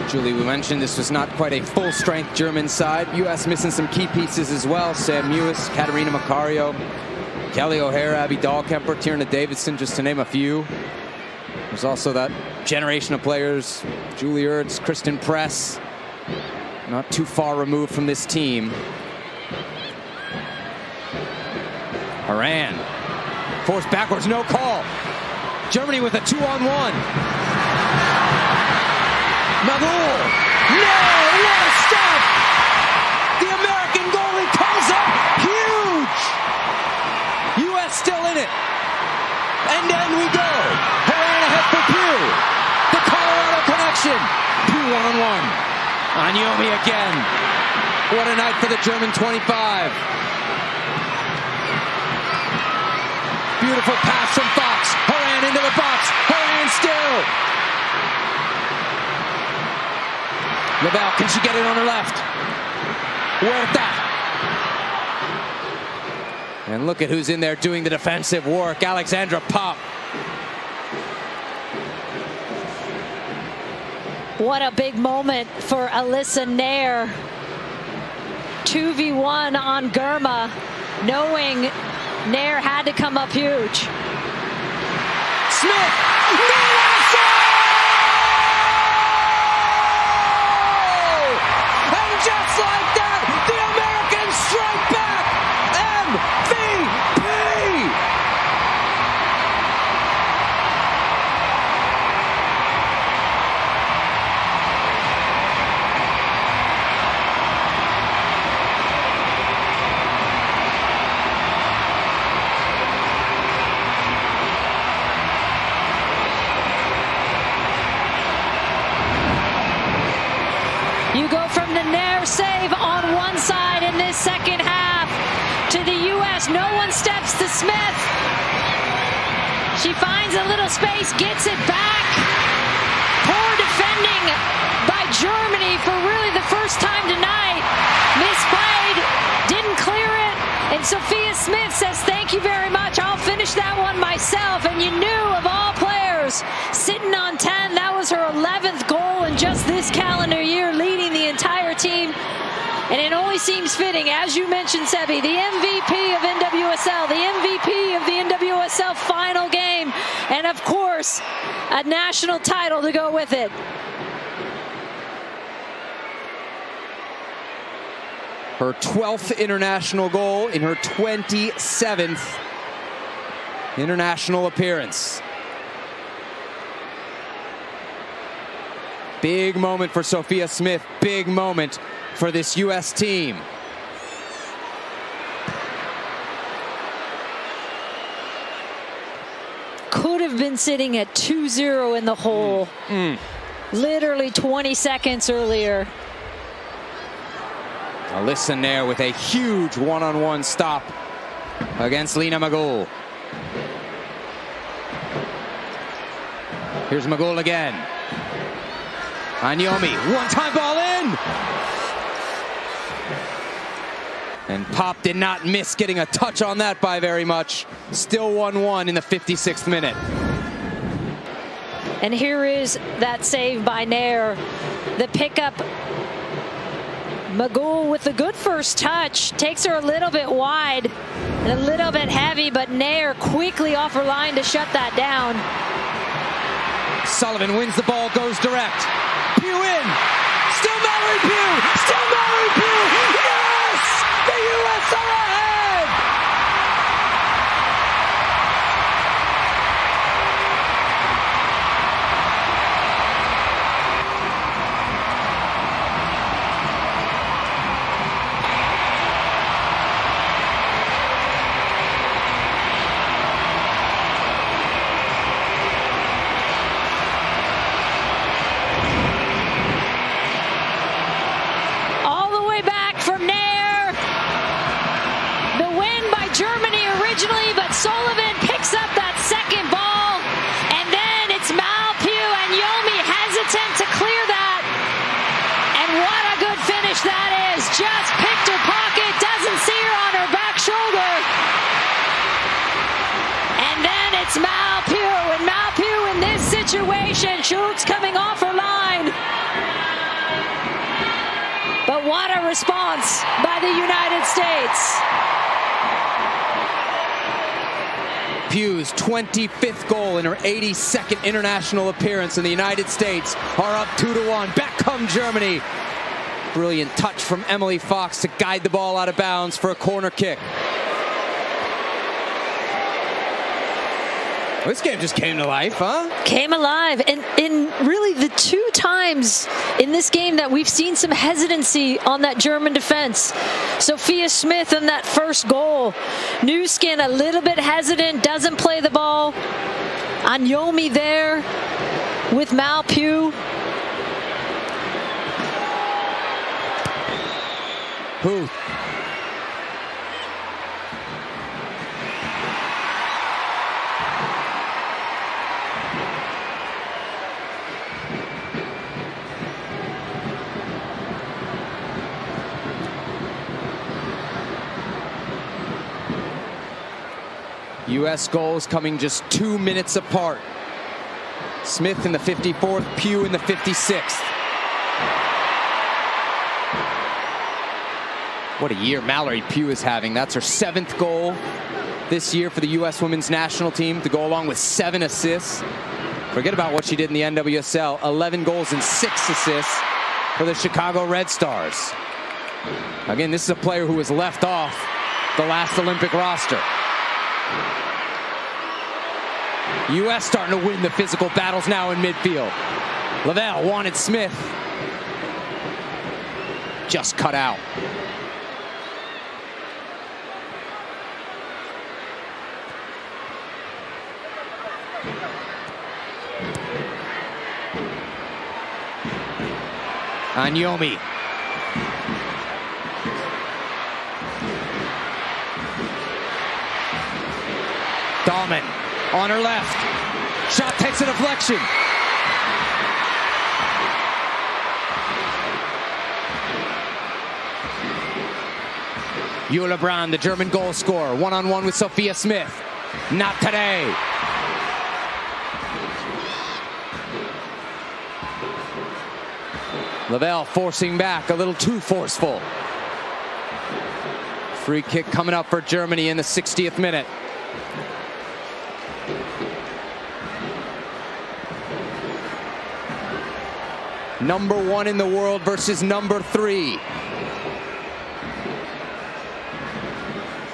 Julie, we mentioned this was not quite a full-strength German side. U.S. missing some key pieces as well. Sam Mewis, Katarina Macario, Kelly O'Hara, Abby Dahlkemper, Tierna Davidson, just to name a few. There's also that generation of players, Julie Ertz, Kristen Press, not too far removed from this team. Haran, forced backwards, no call. Germany with a 2-on-1. Nagul, no, what a stop! The American goalie comes up huge! U.S. still in it. And then we go. Haran ahead for Pugh. The Colorado connection. Pugh one-on-one. Anyomi again. What a night for the German 25. Beautiful pass from Fox. Haran into the box. Haran still. LaBelle, can she get it on her left? Huerta. And look at who's in there doing the defensive work. Alexandra Popp. What a big moment for Alyssa Nair. 2v1 on Girma, knowing Nair had to come up huge. Smith! And just like that, the Americans strike back! MVP! You go from the Nair save on one side in this second half to the U.S. No one steps to Smith. She finds a little space, gets it back. Poor defending by Germany for really the first time tonight. Misplayed, didn't clear it, and Sophia Smith says, "Thank you very much. I'll finish that one myself." And you knew, of all players, sitting on 10, that was her 11th goal in just this calendar year, leading the entire team. And it only seems fitting, as you mentioned, Sebi, the MVP of NWSL, the MVP of the NWSL final game, and of course, a national title to go with it. Her 12th international goal in her 27th international appearance. Big moment for Sophia Smith, big moment for this U.S. team. Could have been sitting at 2-0 in the hole. Literally 20 seconds earlier. Alyssa Nair with a huge one-on-one stop against Lena Magul. Here's Magul again. Anyomi, one-time ball in! And Popp did not miss getting a touch on that by very much. Still 1-1 in the 56th minute. And here is that save by Nair. The pickup. Magul with a good first touch. Takes her a little bit wide and a little bit heavy, but Nair quickly off her line to shut that down. Sullivan wins the ball, goes direct. Pugh in. Still Mallory Pugh. Still Mallory Pugh. Yes! The U.S. are ahead! Germany originally, but Sullivan picks up that second ball, and then it's Malpugh and Yomi hesitant to clear that. And what a good finish that is. Just picked her pocket, doesn't see her on her back shoulder. And then it's Malpugh, and Malpugh in this situation, Schultz coming off her line. But what a response by the United States. Pugh's 25th goal in her 82nd international appearance in the United States are up 2-1. Back come Germany. Brilliant touch from Emily Fox to guide the ball out of bounds for a corner kick. This game just came to life, huh? Came alive. And in really the two times in this game that we've seen some hesitancy on that German defense. Sophia Smith in that first goal. Nu Skin a little bit hesitant, doesn't play the ball. Anyomi there with Malpugh. Who? U.S. goals coming just 2 minutes apart. Smith in the 54th, Pugh in the 56th. What a year Mallory Pugh is having. That's her 7th goal this year for the U.S. women's national team, to go along with 7 assists. Forget about what she did in the NWSL. 11 goals and 6 assists for the Chicago Red Stars. Again, this is a player who was left off the last Olympic roster. U.S. starting to win the physical battles now in midfield. Lavelle wanted Smith. Just cut out. Anyomi. Dahlman on her left. Shot takes a deflection. Eula Braun, the German goal scorer, one-on-one with Sophia Smith. Not today. Lavelle forcing back, a little too forceful. Free kick coming up for Germany in the 60th minute. Number 1 in the world versus number 3.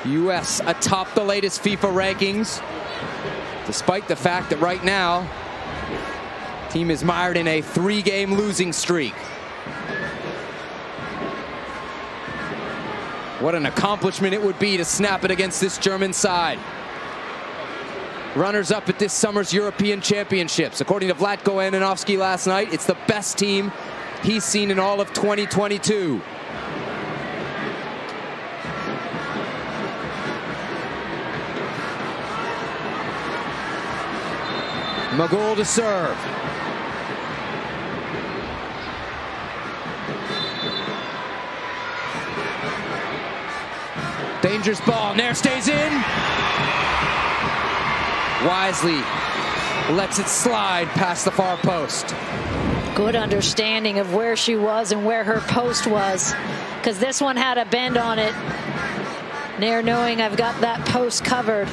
U.S. atop the latest FIFA rankings, despite the fact that right now, team is mired in a 3-game losing streak. What an accomplishment it would be to snap it against this German side. Runners-up at this summer's European Championships. According to Vlatko Andonovski last night, it's the best team he's seen in all of 2022. Magul to serve. Dangerous ball. Nair stays in. Wisely lets it slide past the far post. Good understanding of where she was and where her post was, because this one had a bend on it. Nair knowing I've got that post covered.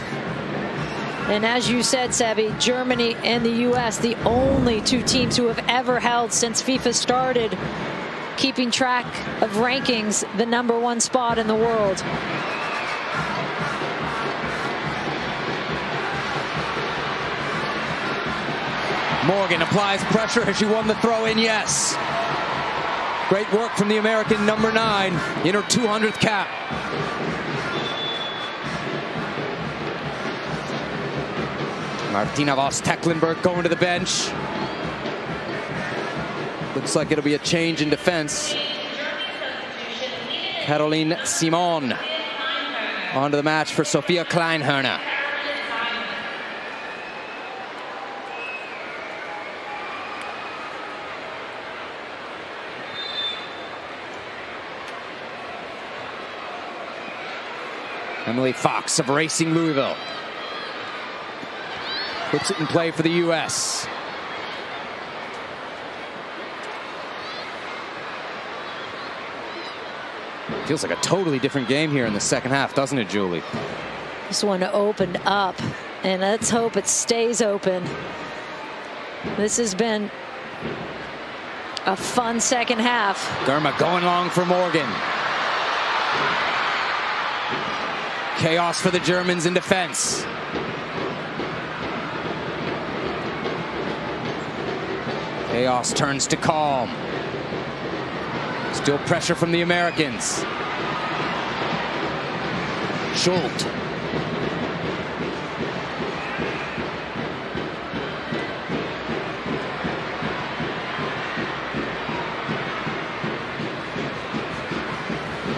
And as you said, Sebi, Germany and the U.S., the only 2 teams who have ever held since FIFA started keeping track of rankings the number 1 spot in the world. Morgan applies pressure. Has she won the throw-in? Yes. Great work from the American number 9 in her 200th cap. Martina Voss-Tecklenburg going to the bench. Looks like it'll be a change in defense. Caroline Simon onto the match for Sophia Kleinherner. Emily Fox of Racing Louisville puts it in play for the U.S. Feels like a totally different game here in the second half, doesn't it, Julie? This one opened up, and let's hope it stays open. This has been a fun second half. Germa going long for Morgan. Chaos for the Germans in defense. Chaos turns to calm. Still pressure from the Americans. Schult.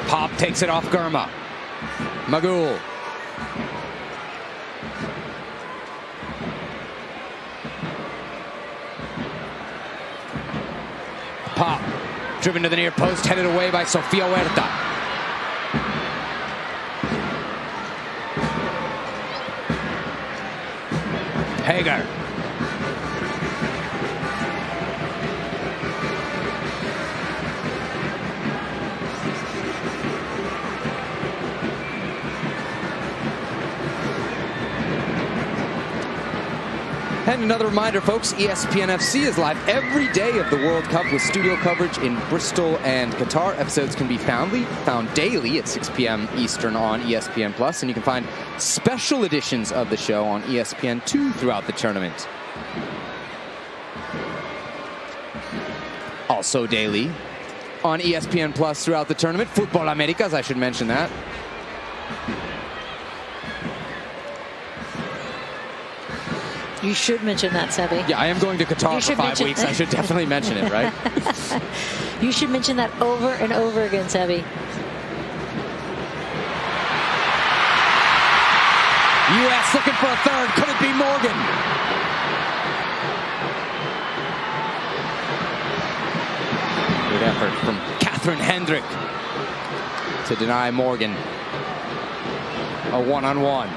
Pop takes it off Germa. Magul. Pop. Driven to the near post, headed away by Sofia Huerta. Hager. And another reminder, folks, ESPN FC is live every day of the World Cup with studio coverage in Bristol and Qatar. Episodes can be found daily at 6 p.m. Eastern on ESPN+, and you can find special editions of the show on ESPN2 throughout the tournament. Also daily on ESPN+ throughout the tournament. Football Americas, I should mention that. You should mention that, Sebi. Yeah, I am going to Qatar for 5 weeks. I should definitely mention it, right? You should mention that over and over again, Sebi. U.S. looking for a third. Could it be Morgan? Good effort from Catherine Hendrick to deny Morgan. A one-on-one.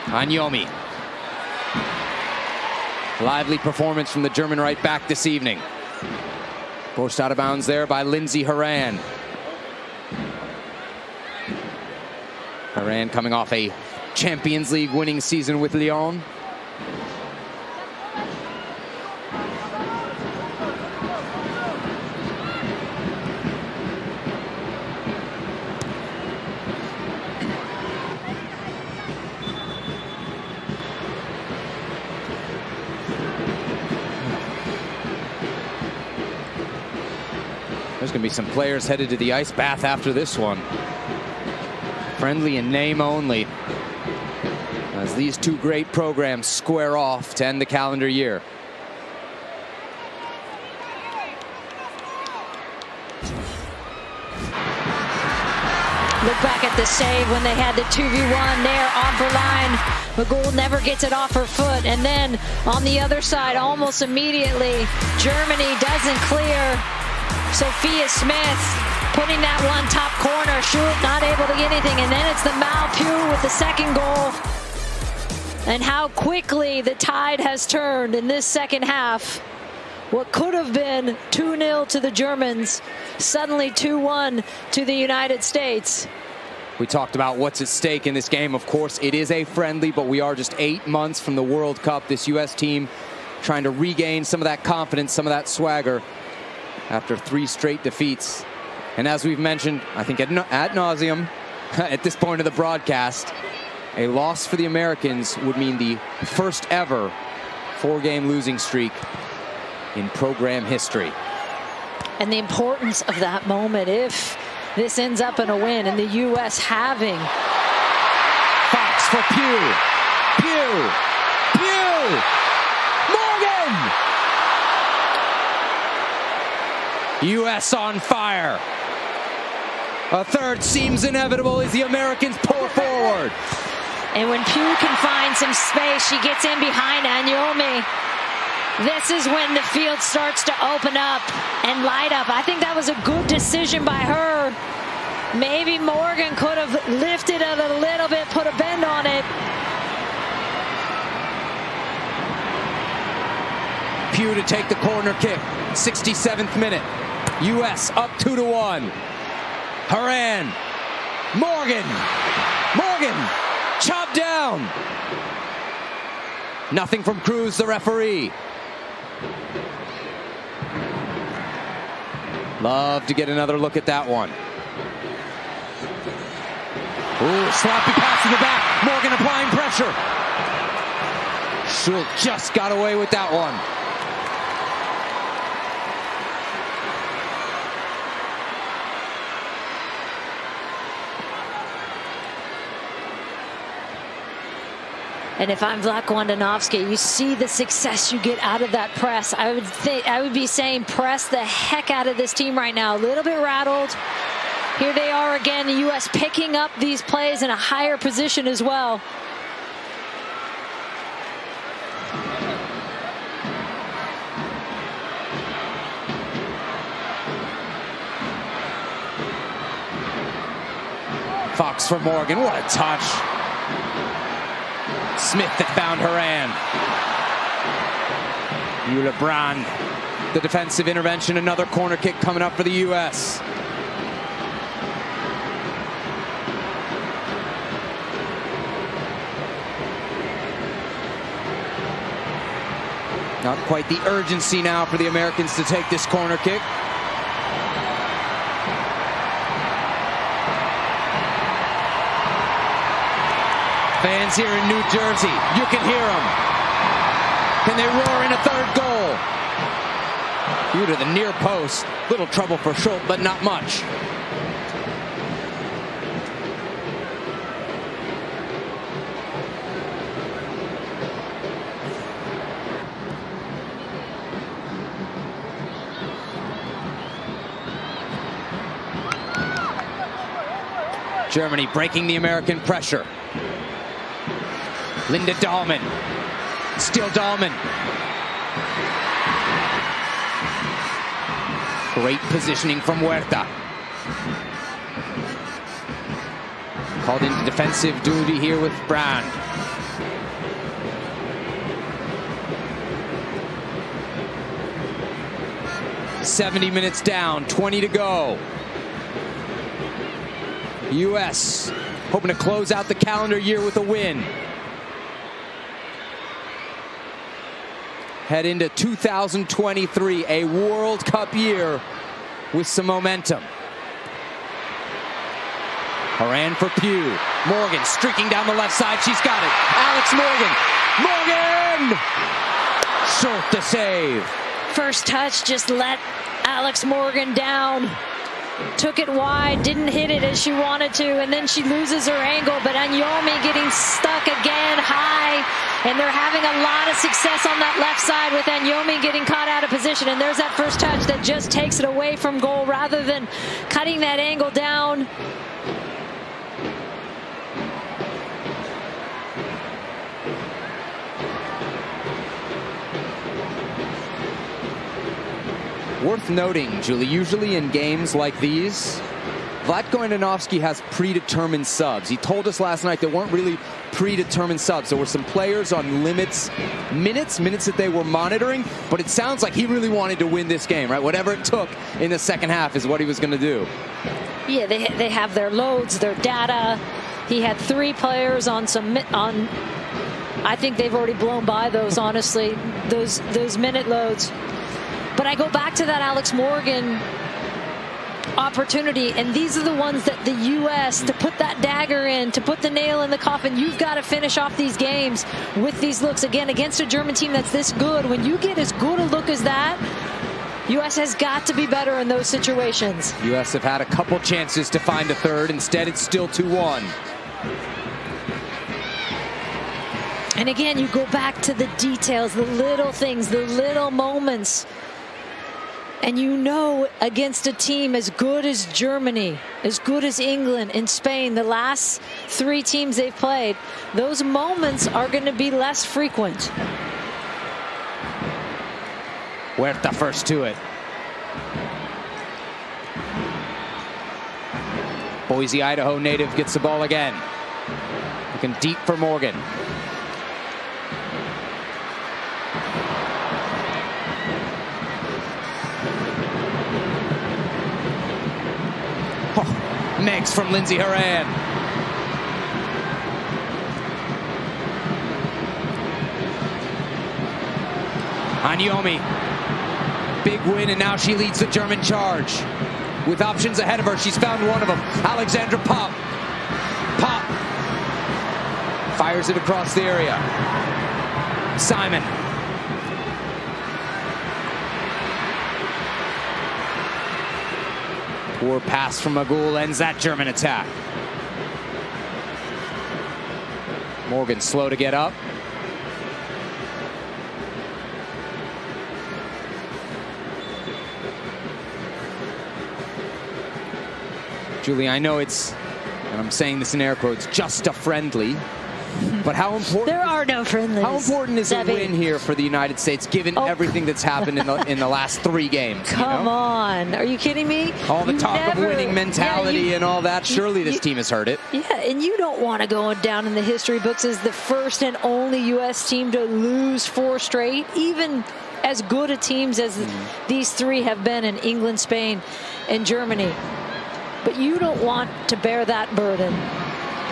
Anyomi. Lively performance from the German right back this evening. Forced out of bounds there by Lindsey Horan. Horan coming off a Champions League winning season with Lyon. There's going to be some players headed to the ice bath after this one. Friendly in name only, as these two great programs square off to end the calendar year. Look back at the save when they had the 2v1 there on for line. McGould never gets it off her foot. And then on the other side, almost immediately, Germany doesn't clear. Sophia Smith putting that one top corner, Schultz not able to get anything, and then it's the Malpew with the second goal. And how quickly the tide has turned in this second half. What could have been 2-0 to the Germans, suddenly 2-1 to the United States. We talked about what's at stake in this game. Of course, it is a friendly, but we are just 8 months from the World Cup. This U.S. team trying to regain some of that confidence, some of that swagger, after 3 straight defeats. And as we've mentioned, I think ad nauseum, at this point of the broadcast, a loss for the Americans would mean the first ever 4-game losing streak in program history. And the importance of that moment, if this ends up in a win, and the U.S. having. Fox for Pugh. Morgan! U.S. on fire. A third seems inevitable as the Americans pour forward. And when Pugh can find some space, she gets in behind Anyomi. This is when the field starts to open up and light up. I think that was a good decision by her. Maybe Morgan could have lifted it a little bit, put a bend on it. Pugh to take the corner kick. 67th minute. U.S. up 2-1. Horan. Morgan chopped down. Nothing from Cruz, the referee. Love to get another look at that one. Ooh, sloppy pass in the back. Morgan applying pressure. Schultz just got away with that one. And if I'm Vlatko Andonovski, you see the success you get out of that press. I would be saying press the heck out of this team right now. A little bit rattled. Here they are again, the U.S. picking up these plays in a higher position as well. Fox for Morgan, what a touch. Smith that found Horan. Brand, the defensive intervention, another corner kick coming up for the U.S. Not quite the urgency now for the Americans to take this corner kick. Fans here in New Jersey, you can hear them. Can they roar in a third goal? Due to the near post, little trouble for Schultz, but not much. Germany breaking the American pressure. Linda Dahlmann. Still Dahlmann. Great positioning from Huerta. Called into defensive duty here with Brand. "70 minutes down, 20 to go. U.S. hoping to close out the calendar year with a win. Head into 2023, a World Cup year with some momentum. Horan for Pugh. Morgan streaking down the left side. She's got it. Alex Morgan. Morgan! Schultz to save. First touch just let Alex Morgan down. Took it wide, didn't hit it as she wanted to, and then she loses her angle, but Anyomi getting stuck again high, and they're having a lot of success on that left side with Anyomi getting caught out of position, and there's that first touch that just takes it away from goal rather than cutting that angle down. Worth noting, Julie, usually in games like these, Vlatko Andonovski has predetermined subs. He told us last night there weren't really predetermined subs. There were some players on minutes that they were monitoring, but it sounds like he really wanted to win this game, right? Whatever it took in the second half is what he was going to do. Yeah, they have their loads, their data. He had 3 players on I think they've already blown by those, honestly, those minute loads. But I go back to that Alex Morgan opportunity, and these are the ones that the U.S., to put that dagger in, to put the nail in the coffin, you've got to finish off these games with these looks. Again, against a German team that's this good, when you get as good a look as that, U.S. has got to be better in those situations. U.S. have had a couple chances to find a third. Instead, it's still 2-1. And again, you go back to the details, the little things, the little moments. And you know, against a team as good as Germany, as good as England and Spain, the last 3 teams they've played, those moments are going to be less frequent. Huerta first to it. Boise, Idaho native gets the ball again. Looking deep for Morgan. Megs from Lindsey Horan. Anyomi. Big win, and now she leads the German charge. With options ahead of her, she's found one of them. Alexandra Popp. Popp. Fires it across the area. Simon. Poor pass from Magul ends that German attack. Morgan slow to get up. Julie, I know it's, and I'm saying this in air quotes, just a friendly. But how important? There are no friendlies. How important is a win here for the United States, given everything that's happened in the last 3 games? Come on, are you kidding me? All the talk of winning mentality and all that. Surely this team has heard it. Yeah, and you don't want to go down in the history books as the first and only U.S. team to lose 4 straight, even as good a teams as these three have been in England, Spain, and Germany. But you don't want to bear that burden,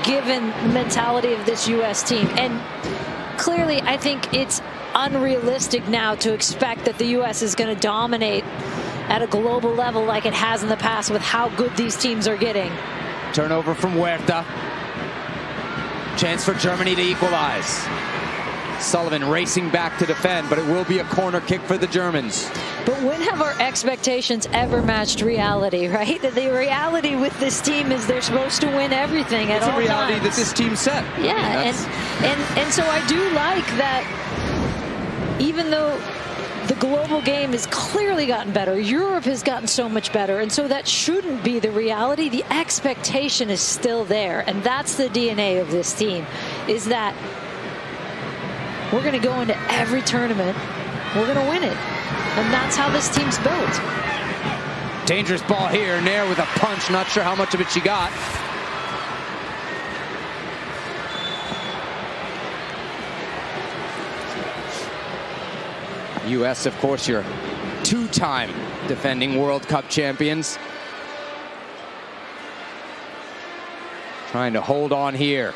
given the mentality of this U.S. team. And clearly, I think it's unrealistic now to expect that the U.S. is going to dominate at a global level like it has in the past with how good these teams are getting. Turnover from Huerta. Chance for Germany to equalize. Sullivan racing back to defend, but it will be a corner kick for the Germans. But when have our expectations ever matched reality, right? The reality with this team is they're supposed to win everything at all times. It's a reality that this team set. Yeah, and so I do like that even though the global game has clearly gotten better, Europe has gotten so much better, and so that shouldn't be the reality. The expectation is still there, and that's the DNA of this team, is that we're going to go into every tournament, we're going to win it, and that's how this team's built. Dangerous ball here. Nair with a punch. Not sure how much of it she got. U.S., of course, your two-time defending World Cup champions. Trying to hold on here.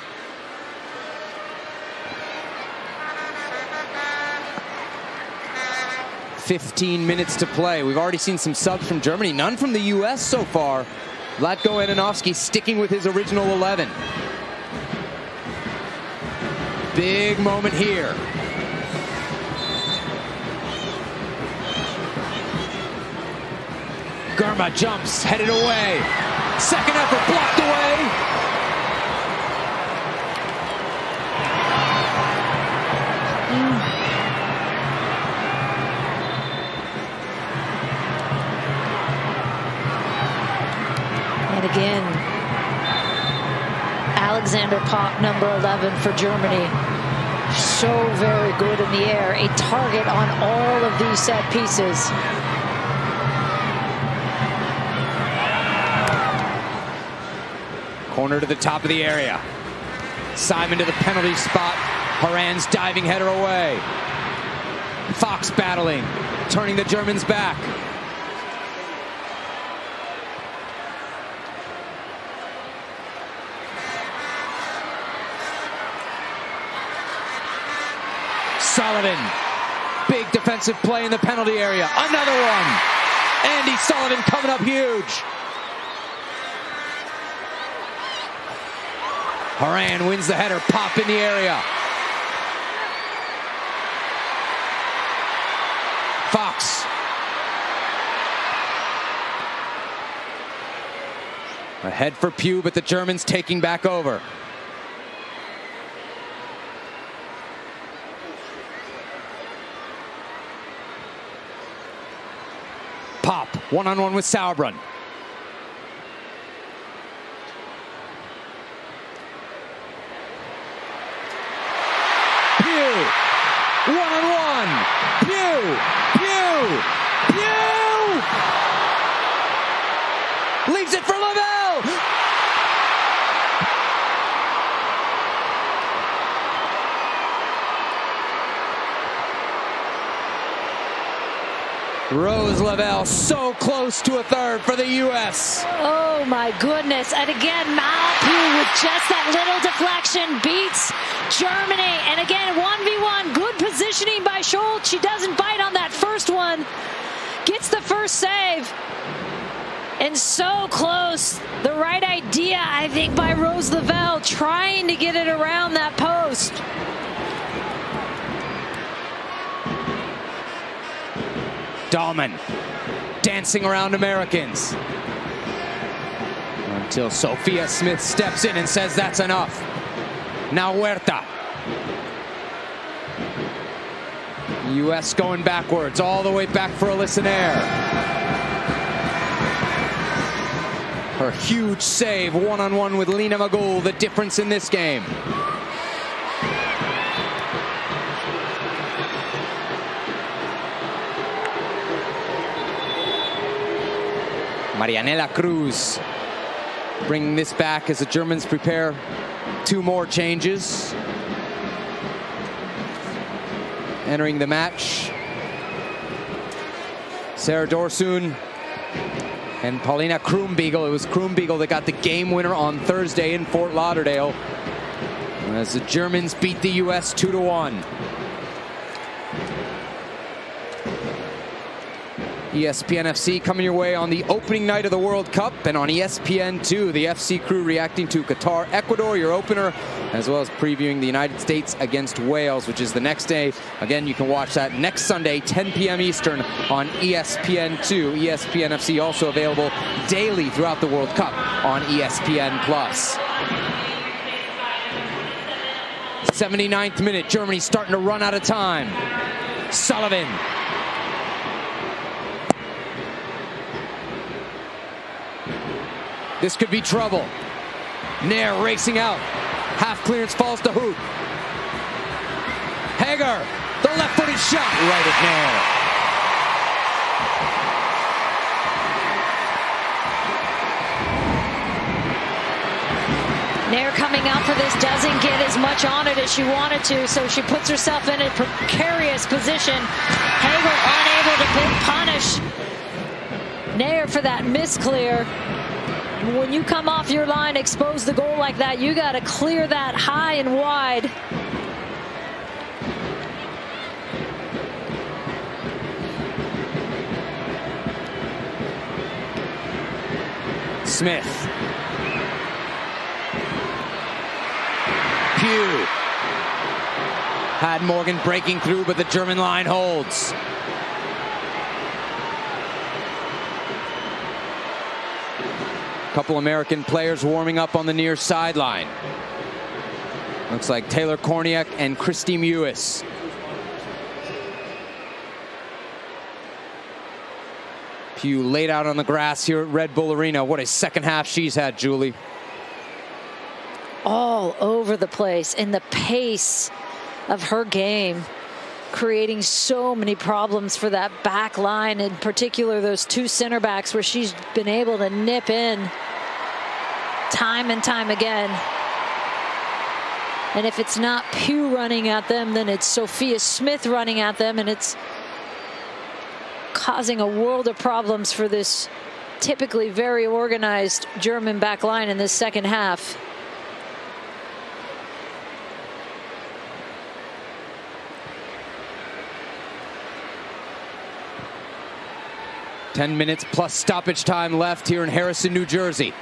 "15 minutes to play." We've already seen some subs from Germany, none from the U.S. so far. Vlatko Ananovsky sticking with his original 11. Big moment here. Gurma jumps, headed away. Second effort blocked away. And again, Alexander Popp, number 11 for Germany. So very good in the air. A target on all of these set pieces. Corner to the top of the area. Simon to the penalty spot. Haran's diving header away. Fox battling, turning the Germans back. Sullivan. Big defensive play in the penalty area. Another one. Andy Sullivan coming up huge. Haran wins the header. Pop in the area. Fox. Ahead for Pugh, but the Germans taking back over. Pop, one-on-one with Sauerbrunn. One-on-one. Pugh. Leaves it for Lavelle. Rose Lavelle so close to a third for the U.S. Oh my goodness. And again, Malpugh with just that little deflection beats Germany. And again, 1v1, good positioning by Schultz. She doesn't bite on that first one. Gets the first save. And so close. The right idea, I think, by Rose Lavelle, trying to get it around that post. Dahlman dancing around Americans until Sophia Smith steps in and says that's enough. Now Huerta. U.S. going backwards, all the way back for Alyssa Nair. Her huge save, one-on-one with Lena Magul, the difference in this game. Marianela Cruz bringing this back as the Germans prepare two more changes. Entering the match, Sarah Dorsoon and Paulina Krumbiegel. It was Krumbiegel that got the game winner on Thursday in Fort Lauderdale, as the Germans beat the U.S. 2-1. ESPN FC coming your way on the opening night of the World Cup, and on ESPN2, the FC crew reacting to Qatar, Ecuador, your opener, as well as previewing the United States against Wales, which is the next day. Again, you can watch that next Sunday, 10 p.m. Eastern on ESPN2. ESPN FC also available daily throughout the World Cup on ESPN+. 79th minute, Germany starting to run out of time. Sullivan. This could be trouble. Nair racing out. Half clearance falls to Hoop. Hager, the left-footed shot right at Nair. Nair coming out for this doesn't get as much on it as she wanted to, so she puts herself in a precarious position. Hager unable to punish Nair for that misclear. When you come off your line, expose the goal like that, you got to clear that high and wide. Smith. Pugh. Had Morgan breaking through, but the German line holds. Couple American players warming up on the near sideline. Looks like Taylor Korniak and Christy Mewis. Pugh laid out on the grass here at Red Bull Arena. What a second half she's had, Julie. All over the place in the pace of her game, creating so many problems for that back line, in particular those two center backs, where she's been able to nip in time and time again. And if it's not Pugh running at them, then it's Sophia Smith running at them, and it's causing a world of problems for this typically very organized German back line in this second half. Ten minutes plus stoppage time left here in Harrison, New Jersey.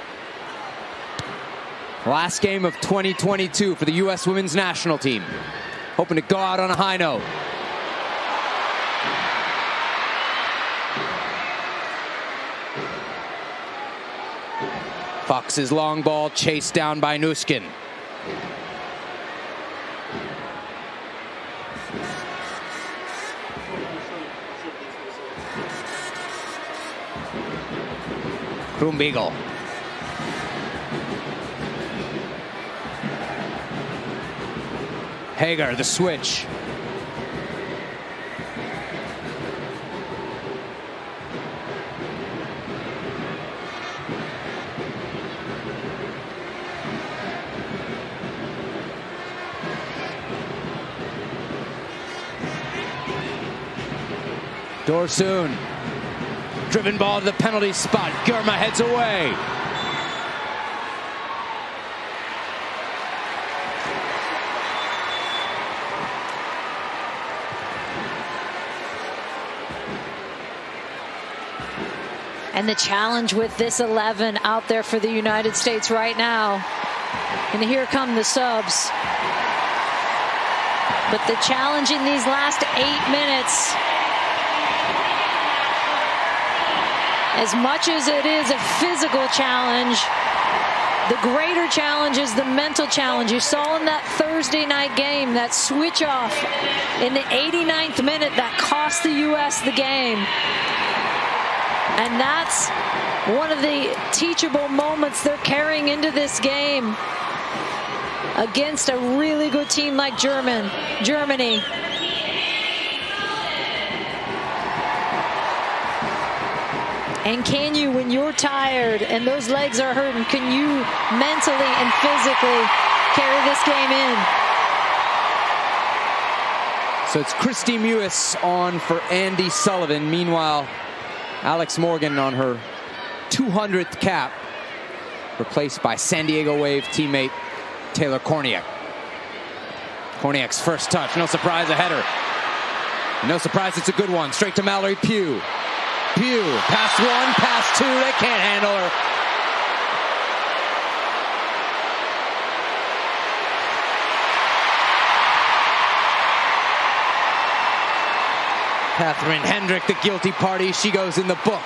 Last game of 2022 for the U.S. women's national team. Hoping to go out on a high note. Fox's long ball chased down by Nuskin. Krumbiegel. Hager, the switch. Dorsoon. Driven ball to the penalty spot. Germa heads away. And the challenge with this 11 out there for the United States right now. And here come the subs. But the challenge in these last 8 minutes, as much as it is a physical challenge, the greater challenge is the mental challenge. You saw in that Thursday night game, that switch off in the 89th minute that cost the U.S. the game. And that's one of the teachable moments they're carrying into this game against a really good team like Germany. And can you, when you're tired and those legs are hurting, can you mentally and physically carry this game in? So it's Christy Mewis on for Andy Sullivan. Meanwhile, Alex Morgan on her 200th cap, replaced by San Diego Wave teammate Taylor Korniak. Korniak's first touch, no surprise, a header. No surprise, it's a good one. Straight to Mallory Pugh. Pugh, pass one, pass two, they can't handle her. Catherine Hendrick, the guilty party, she goes in the book.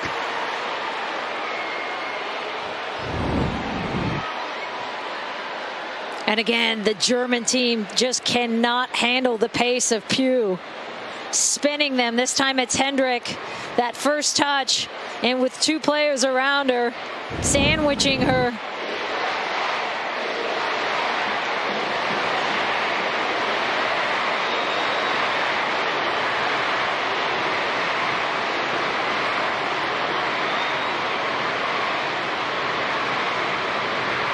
And again, the German team just cannot handle the pace of Pugh. Spinning them, this time it's Hendrick. That first touch, and with two players around her, sandwiching her.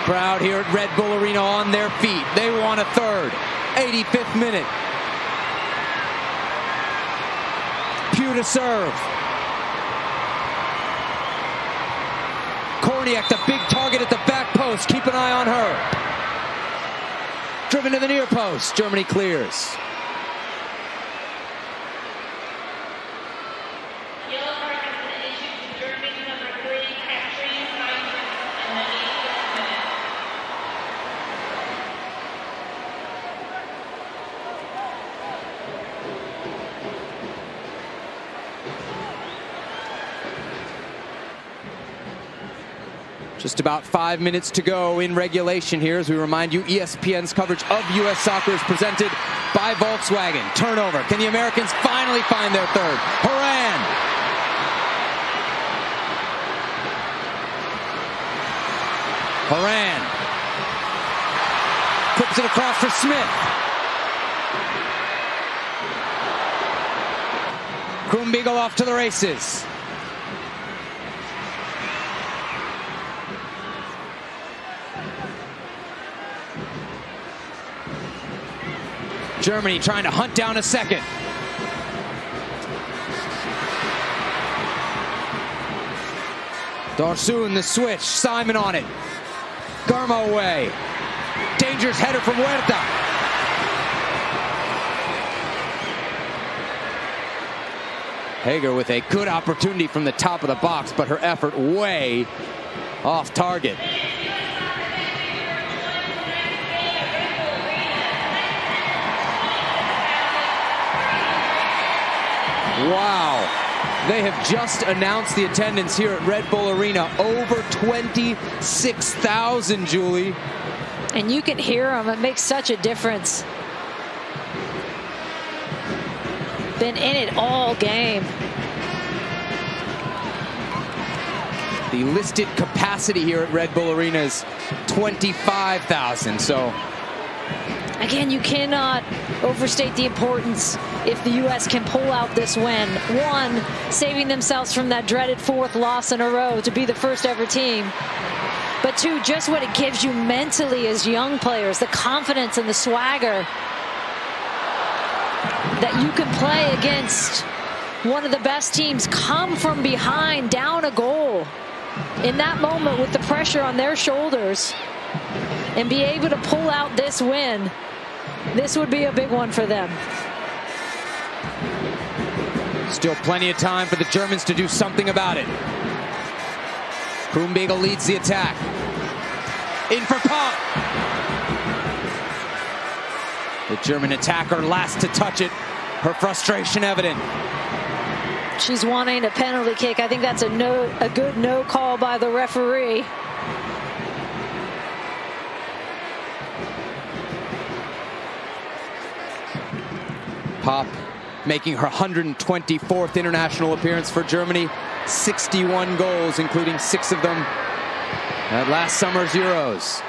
Crowd here at Red Bull Arena on their feet. They want a third. 85th minute. Pugh to serve. Korniak, the big target at the back post. Keep an eye on her. Driven to the near post. Germany clears. Just about 5 minutes to go in regulation here as we remind you ESPN's coverage of U.S. soccer is presented by Volkswagen. Turnover. Can the Americans finally find their third? Horan. Horan. Flips it across for Smith. Krumbiegel off to the races. Germany trying to hunt down a second. Dorsun, the switch. Simon on it. Garma away. Dangerous header from Huerta. Hager with a good opportunity from the top of the box, but her effort way off target. Wow, they have just announced the attendance here at Red Bull Arena. Over 26,000, Julie. And you can hear them. It makes such a difference. Been in it all game. The listed capacity here at Red Bull Arena is 25,000, so. Again, you cannot overstate the importance if the U.S. can pull out this win. One, saving themselves from that dreaded fourth loss in a row to be the first ever team. But two, just what it gives you mentally as young players, the confidence and the swagger that you can play against one of the best teams, come from behind, down a goal in that moment with the pressure on their shoulders and be able to pull out this win. This would be a big one for them. Still plenty of time for the Germans to do something about it. Krumbiegel leads the attack. In for Pop. The German attacker last to touch it. Her frustration evident. She's wanting a penalty kick. I think that's a good no call by the referee. Pop making her 124th international appearance for Germany. 61 goals, including 6 of them at last summer's Euros.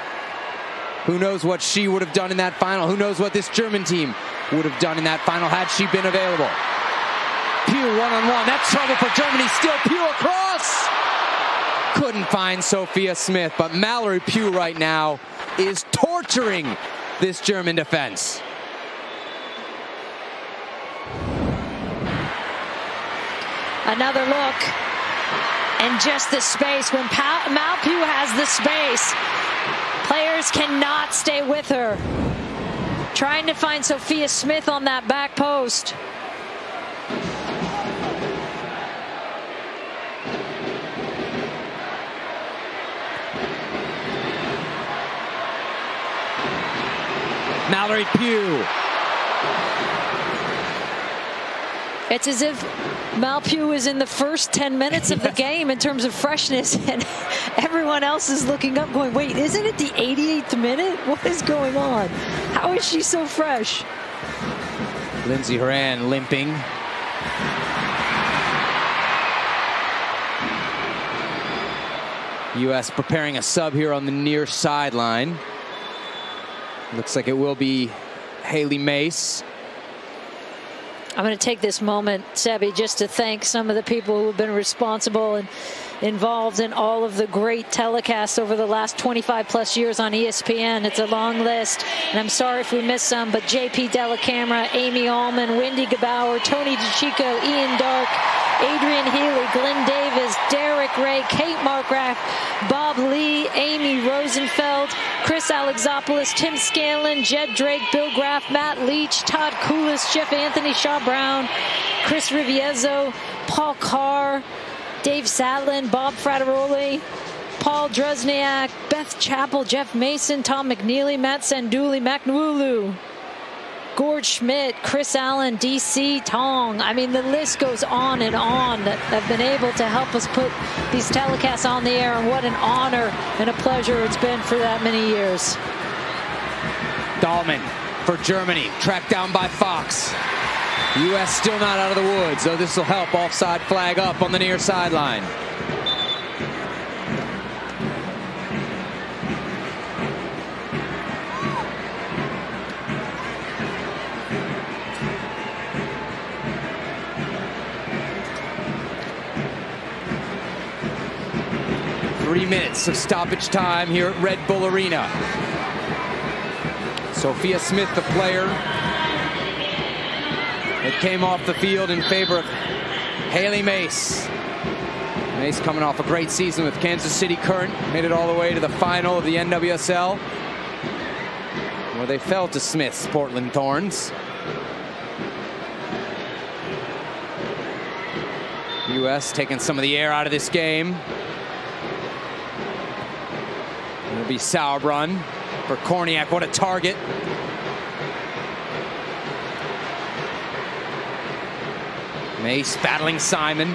Who knows what she would have done in that final? Who knows what this German team would have done in that final had she been available? Pugh one-on-one. That's trouble for Germany. Still Pugh across. Couldn't find Sophia Smith, but Mallory Pugh right now is torturing this German defense. Another look. And just the space. When Malpew has the space, players cannot stay with her. Trying to find Sophia Smith on that back post. Mallory Pugh. It's as if Malpew is in the first 10 minutes of the game in terms of freshness, and everyone else is looking up going, wait, isn't it the 88th minute? What is going on? How is she so fresh? Lindsey Horan limping. U.S. preparing a sub here on the near sideline. Looks like it will be Haley Mace. I'm going to take this moment, Sebi, just to thank some of the people who have been responsible and involved in all of the great telecasts over the last 25 plus years on ESPN. It's a long list, and I'm sorry if we missed some, but JP Delacamera, Amy Allman, Wendy Gebauer, Tony DiCicco, Ian Dark, Adrian Healy, Glenn Davis, Derek Ray, Kate Markgraf, Bob Lee, Amy Rosenfeld, Chris Alexopoulos, Tim Scanlon, Jed Drake, Bill Graff, Matt Leach, Todd Koulis, Jeff Anthony, Shaw Brown, Chris Riviezzo, Paul Carr, Dave Sadlin, Bob Frateroli, Paul Drozniak, Beth Chappell, Jeff Mason, Tom McNeely, Matt Sanduli, Mac Nwulu, Gord Schmidt, Chris Allen, DC Tong. I mean, the list goes on and on that have been able to help us put these telecasts on the air, and what an honor and a pleasure it's been for that many years. Dahlmann for Germany, tracked down by Fox. U.S. still not out of the woods, though this will help. Offside flag up on the near sideline. Three minutes of stoppage time here at Red Bull Arena. Sophia Smith, the player that came off the field in favor of Haley Mace. Mace coming off a great season with Kansas City Current. Made it all the way to the final of the NWSL, where they fell to Smith's Portland Thorns. U.S. taking some of the air out of this game. It'll be Sauerbrunn for Korniak. What a target. Mace battling Simon.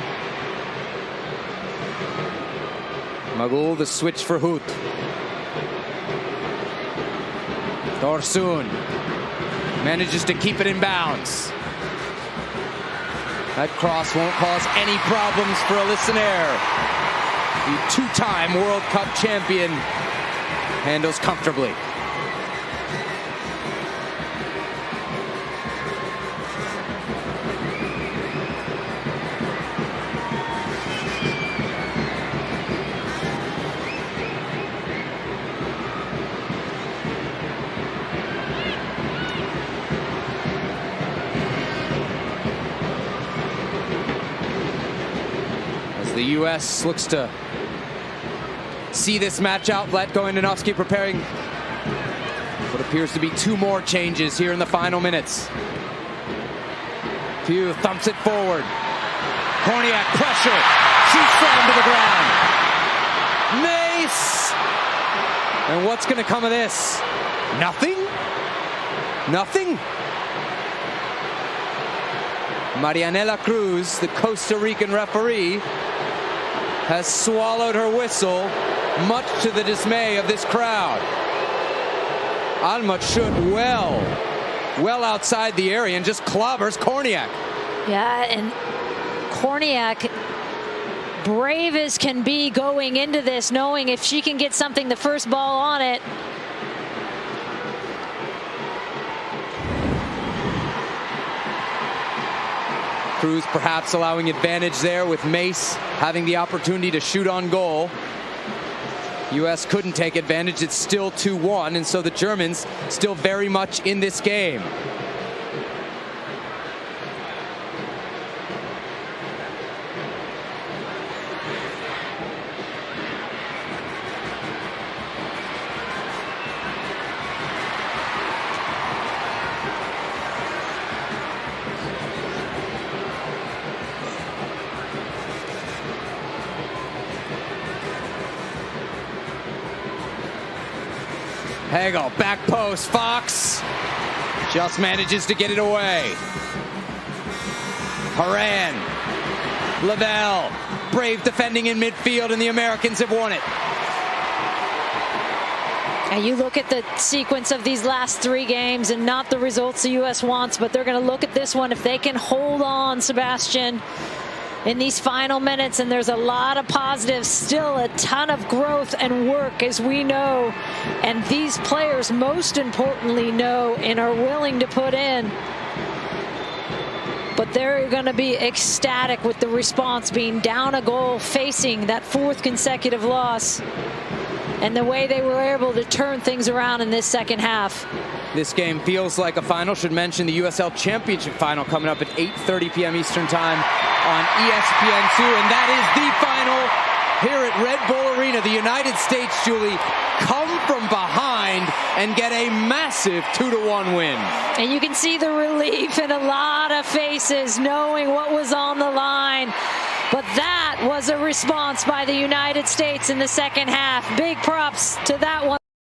Magul, the switch for Hoot. Thorsun manages to keep it in bounds. That cross won't cause any problems for Alyssa Nair. The two-time World Cup champion handles comfortably. As the U.S. looks to see this match out, Vlatko Andonovski preparing what appears to be two more changes here in the final minutes. Pugh thumps it forward. Korniak pressure. She's slammed to the ground. Mace! And what's going to come of this? Nothing? Nothing? Marianela Cruz, the Costa Rican referee, has swallowed her whistle, much to the dismay of this crowd. Alma shoot well outside the area and just clobbers Korniak. Yeah, and Korniak, brave as can be going into this, knowing if she can get something the first ball on it. Cruz perhaps allowing advantage there with Mace having the opportunity to shoot on goal. U.S. couldn't take advantage. It's still 2-1, and so the Germans still very much in this game. Hagel, back post, Fox just manages to get it away. Haran, Lavelle, brave defending in midfield, and the Americans have won it. And you look at the sequence of these last 3 games, and not the results the U.S. wants, but they're going to look at this one. If they can hold on, Sebastian, in these final minutes, and there's a lot of positives, still a ton of growth and work, as we know, and these players most importantly know and are willing to put in. But they're going to be ecstatic with the response, being down a goal, facing that 4th consecutive loss, and the way they were able to turn things around in this second half. This game feels like a final. Should mention the USL Championship final coming up at 8:30 p.m. Eastern Time on ESPN2, and that is the final here at Red Bull Arena. The United States, Julie, come from behind and get a massive 2-1 win. And you can see the relief in a lot of faces, knowing what was on the line. But that was a response by the United States in the second half. Big props to that one.